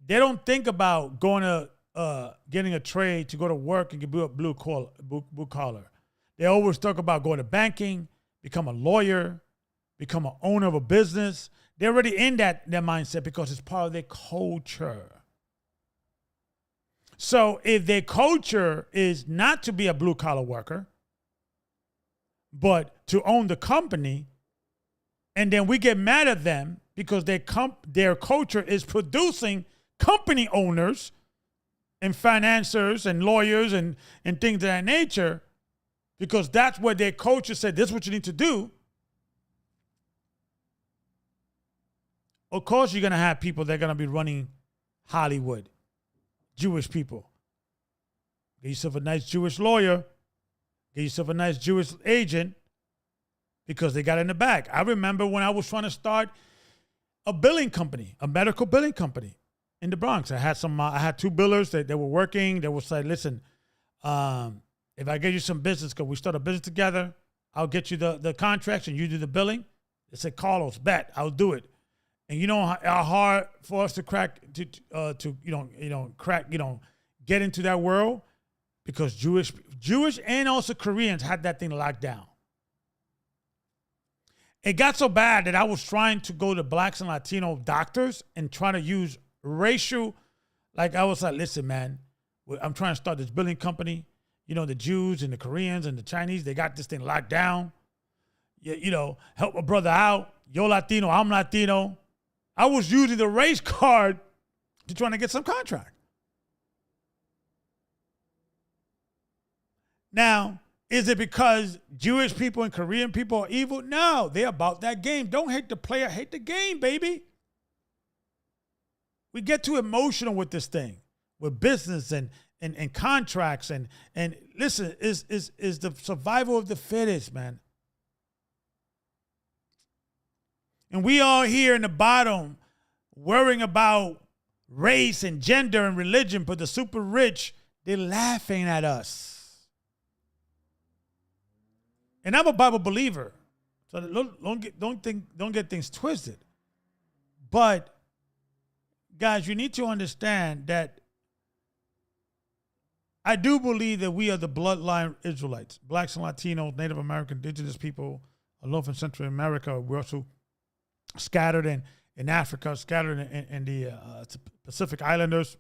they don't think about going to getting a trade to go to work and get blue collar. They always talk about going to banking, become a lawyer, become an owner of a business. They're already in that mindset because it's part of their culture. So if their culture is not to be a blue collar worker, but to own the company, and then we get mad at them because their culture is producing company owners and financiers and lawyers and things of that nature, because that's what their culture said, this is what you need to do. Of course, you're going to have people that are going to be running Hollywood, Jewish people. Get yourself a nice Jewish lawyer. Get yourself a nice Jewish agent, because they got in the back. I remember when I was trying to start a billing company, a medical billing company in the Bronx. I had two billers that were working. They would say, listen, if I get you some business, because we start a business together, I'll get you the contracts and you do the billing. They said, Carlos, bet, I'll do it. And you know how hard for us to get into that world, because Jewish and also Koreans had that thing locked down. It got so bad that I was trying to go to blacks and Latino doctors and trying to use racial, like I was like, listen, man, I'm trying to start this billing company. You know, the Jews and the Koreans and the Chinese, they got this thing locked down. You know, help a brother out. You're Latino, I'm Latino. I was using the race card to trying to get some contract. Now, is it because Jewish people and Korean people are evil? No, they're about that game. Don't hate the player, hate the game, baby. We get too emotional with this thing, with business and contracts and listen, is the survival of the fittest, man. And we all here in the bottom worrying about race and gender and religion, but the super rich, they're laughing at us. And I'm a Bible believer, so don't get things twisted. But guys, you need to understand that I do believe that we are the bloodline Israelites, blacks and Latinos, Native American, indigenous people, along from Central America. We're also scattered in Africa, scattered in the Pacific Islanders,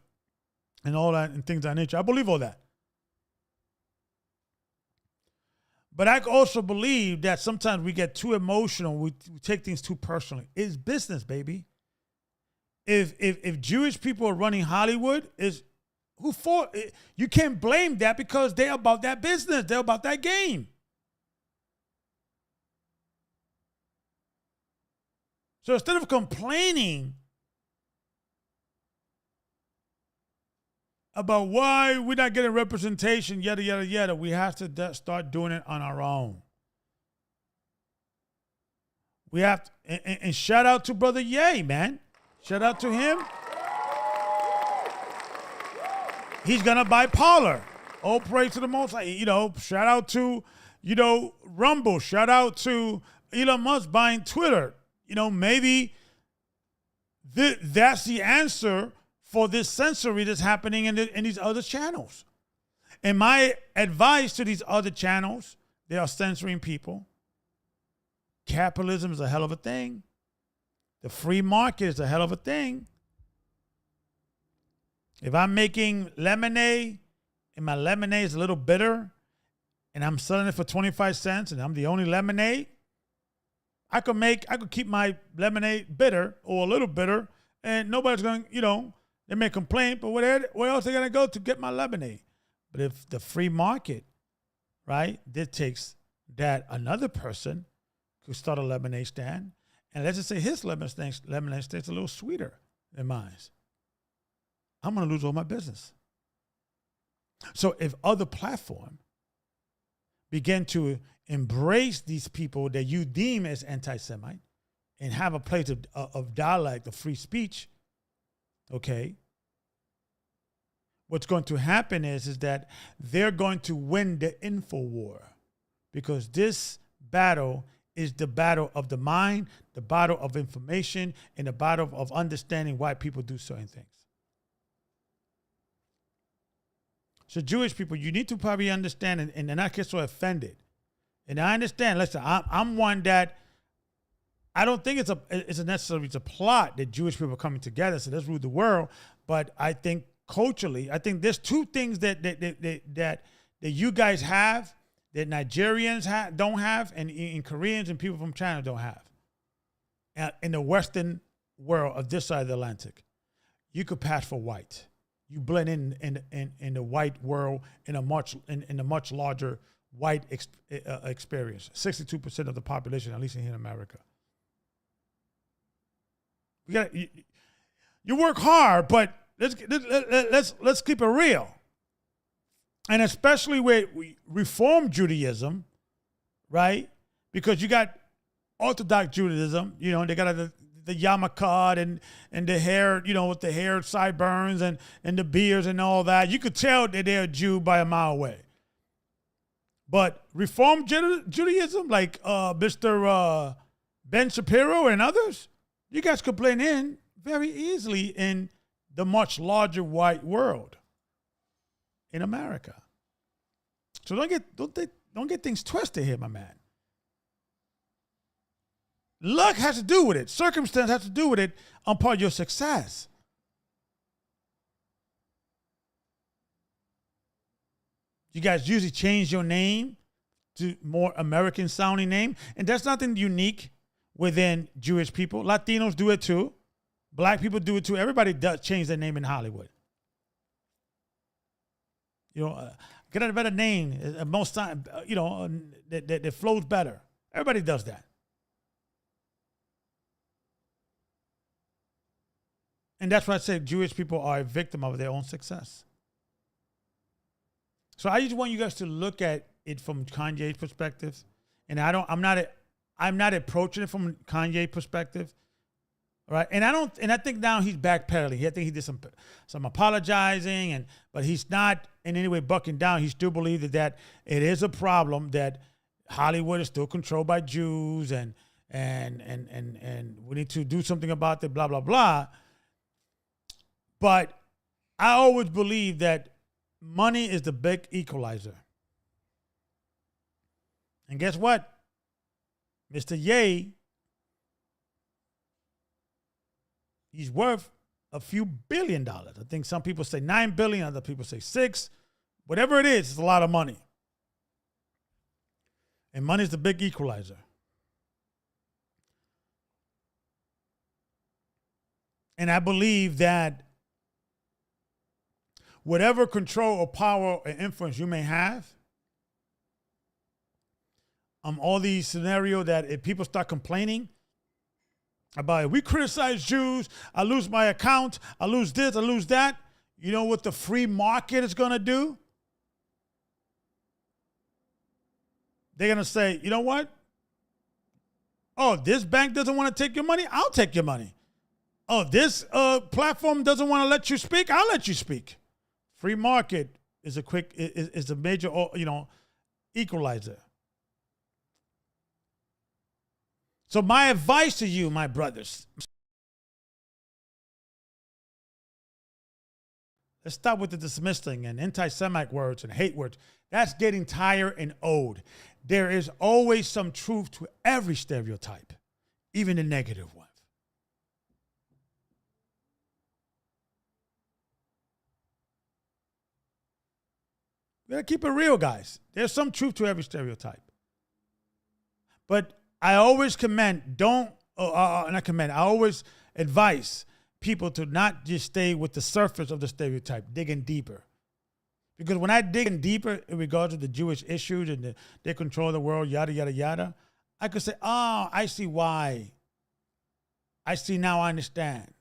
and all that and things of that nature. I believe all that. But I also believe that sometimes we get too emotional. We take things too personally. It's business, baby. If Jewish people are running Hollywood, you can't blame that, because they're about that business. They're about that game. So instead of complaining about why we're not getting representation, yada, yada, yada, we have to start doing it on our own. We have to, and shout out to Brother Ye, man. Shout out to him. He's gonna buy Parler. All praise to the Most High. You know, shout out to, Rumble. Shout out to Elon Musk buying Twitter. You know, maybe that's the answer for this censoring that's happening in these other channels. And my advice to these other channels, they are censoring people. Capitalism is a hell of a thing. The free market is a hell of a thing. If I'm making lemonade and my lemonade is a little bitter and I'm selling it for 25 cents and I'm the only lemonade, I could keep my lemonade bitter or a little bitter, and nobody's going to, They may complain, but where else are they going to go to get my lemonade? But if the free market, right, dictates that another person could start a lemonade stand, and let's just say his lemonade stand's a little sweeter than mine, I'm going to lose all my business. So if other platforms begin to embrace these people that you deem as anti-Semite and have a place of dialect, of free speech, okay, what's going to happen is that they're going to win the info war, because this battle is the battle of the mind, the battle of information, and the battle of understanding why people do certain things. So Jewish people, you need to probably understand and not get so offended. And I understand, listen, I'm one that I don't think it's a plot that Jewish people are coming together, so let's rule the world. But I think culturally, I think there's two things that you guys have that Nigerians don't have, and Koreans and people from China don't have. In the Western world of this side of the Atlantic, you could pass for white. You blend in the white world in a much larger white experience. 62% of the population, at least here in America. You work hard, but let's keep it real. And especially with Reform Judaism, right? Because you got Orthodox Judaism, they got the yarmulke and the hair, with the hair sideburns and the beards and all that. You could tell that they're a Jew by a mile away. But Reform Judaism, like Mr. Ben Shapiro and others, you guys could blend in very easily in the much larger white world in America. So don't get things twisted here, my man. Luck has to do with it. Circumstance has to do with it on part of your success. You guys usually change your name to more American sounding name. And that's nothing unique within Jewish people. Latinos do it too. Black people do it too. Everybody does change their name in Hollywood. Get a better name most time, that flows better. Everybody does that. And that's why I say Jewish people are a victim of their own success. So I just want you guys to look at it from Kanye's perspective. And I'm not approaching it from Kanye's perspective. All right. And I think now he's backpedaling. I think he did some apologizing, but he's not in any way bucking down. He still believes that it is a problem that Hollywood is still controlled by Jews and we need to do something about it, blah, blah, blah. But I always believe that money is the big equalizer. And guess what? Mr. Ye, he's worth a few $1 billion. I think some people say $9 billion, other people say $6 billion. Whatever it is, it's a lot of money. And money is the big equalizer. And I believe that whatever control or power or influence you may have, all these scenarios that if people start complaining about, if we criticize Jews, I lose my account, I lose this, I lose that. You know what the free market is going to do? They're going to say, you know what? Oh, this bank doesn't want to take your money? I'll take your money. Oh, this platform doesn't want to let you speak? I'll let you speak. Free market is a major, equalizer. So my advice to you, my brothers, let's stop with the dismissing and anti-Semite words and hate words. That's getting tired and old. There is always some truth to every stereotype, even the negative ones. We gotta keep it real, guys. There's some truth to every stereotype. But I always I always advise people to not just stay with the surface of the stereotype, digging deeper. Because when I dig in deeper in regards to the Jewish issues and they control the world, yada, yada, yada, I could say, oh, I see why. I see now, I understand.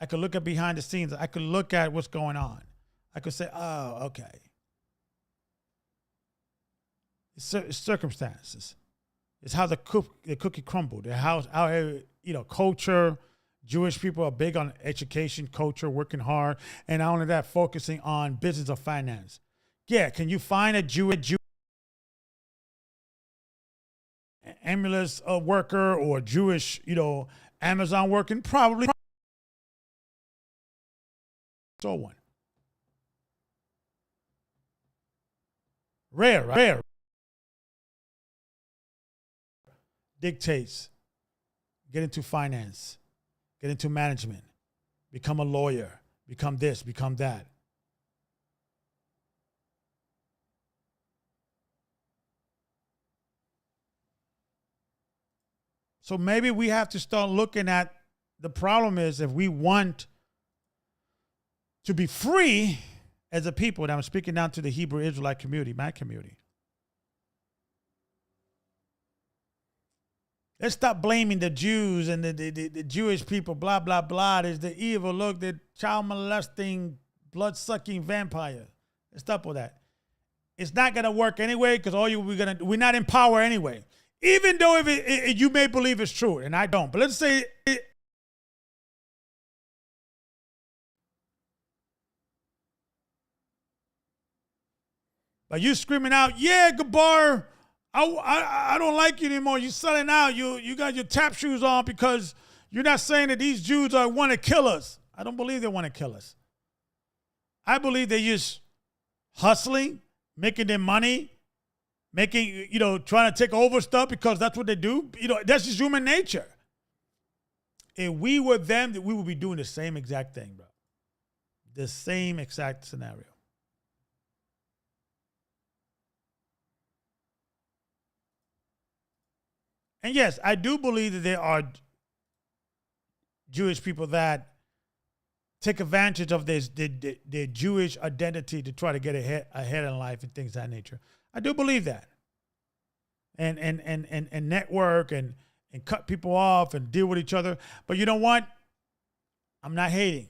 I could look at behind the scenes. I could look at what's going on. I could say, oh, okay. It's circumstances. It's how the cookie crumbled. How culture. Jewish people are big on education, culture, working hard, and not only that, focusing on business or finance. Yeah, can you find a Jew ambulance worker or Jewish, Amazon working? Probably. So one. Rare. Dictates. Get into finance. Get into management. Become a lawyer. Become this, become that. So maybe we have to start looking at the problem is if we want to be free as a people, and I'm speaking down to the Hebrew Israelite community, my community. Let's stop blaming the Jews and the Jewish people, blah, blah, blah. There's the evil, look, the child molesting, blood-sucking vampire. Let's stop with that. It's not going to work anyway because we're not in power anyway. Even though if you may believe it's true, and I don't. But let's say but you screaming out, yeah, Gabar, I don't like you anymore. You're selling out. You got your tap shoes on because you're not saying that these Jews want to kill us. I don't believe they want to kill us. I believe they're just hustling, making their money, trying to take over stuff because that's what they do. That's just human nature. If we were them, we would be doing the same exact thing, bro. The same exact scenario. And yes, I do believe that there are Jewish people that take advantage of their Jewish identity to try to get ahead in life and things of that nature. I do believe that. And network and cut people off and deal with each other. But you know what? I'm not hating.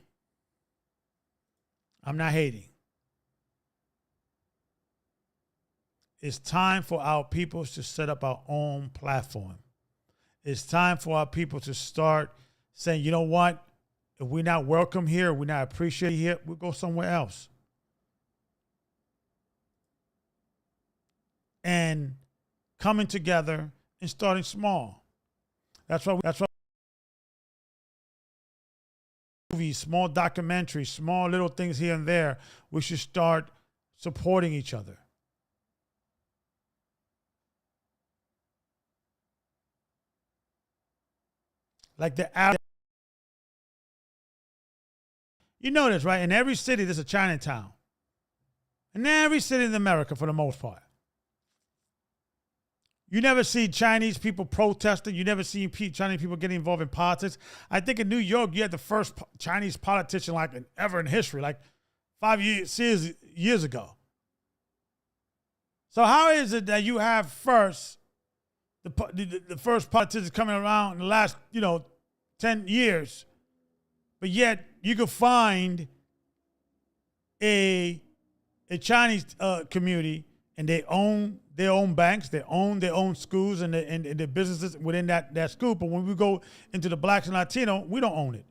It's time for our peoples to set up our own platform. It's time for our people to start saying, you know what? If we're not welcome here, we're not appreciated here, we'll go somewhere else. And coming together and starting small. That's why movies, small documentaries, small little things here and there, we should start supporting each other. Like you notice, right? In every city, there's a Chinatown. In every city in America, for the most part. You never see Chinese people protesting. You never see Chinese people getting involved in politics. I think in New York, you had the first Chinese politician ever in history, 5 years ago. So how is it that you have first the first politicians coming around in the last 10 years, but yet you could find a Chinese community and they own their own banks, they own their own schools and the businesses within that school. But when we go into the blacks and Latino, we don't own it.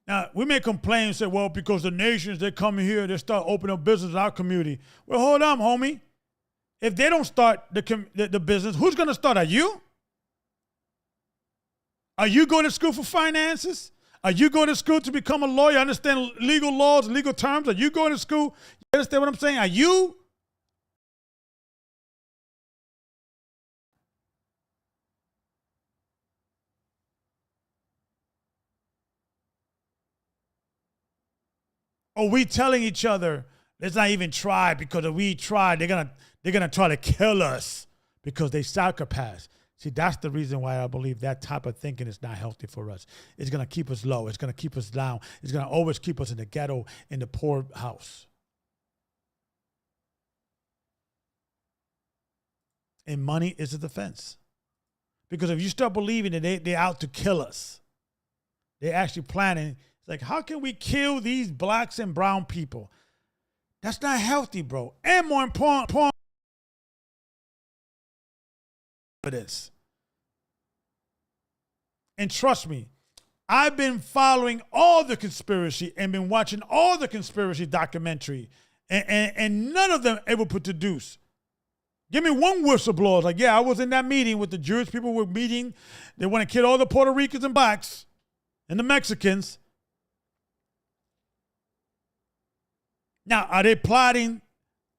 Now, we may complain and say, well, because the nations, they come here, they start opening up business in our community. Well, hold on, homie. If they don't start the business, who's going to start? Are you? Are you going to school for finances? Are you going to school to become a lawyer, understand legal laws, legal terms? Are you going to school? You understand what I'm saying? Are you? Or we telling each other, let's not even try because if we try, they're gonna try to kill us because they psychopaths. See, that's the reason why I believe that type of thinking is not healthy for us. It's going to keep us low. It's going to keep us down. It's going to always keep us in the ghetto, in the poor house. And money is a defense. Because if you start believing that they're out to kill us, they're actually planning, it's like, how can we kill these blacks and brown people? That's not healthy, bro. And more important, for this. And trust me, I've been following all the conspiracy and been watching all the conspiracy documentary, and none of them ever put to deuce. Give me one whistleblower. Like, yeah, I was in that meeting with the Jewish people were meeting. They want to kill all the Puerto Ricans and blacks and the Mexicans. Now, are they plotting,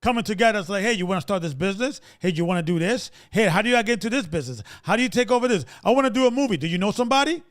coming together? It's like, hey, you want to start this business? Hey, you want to do this? Hey, how do you get into this business? How do you take over this? I want to do a movie. Do you know somebody?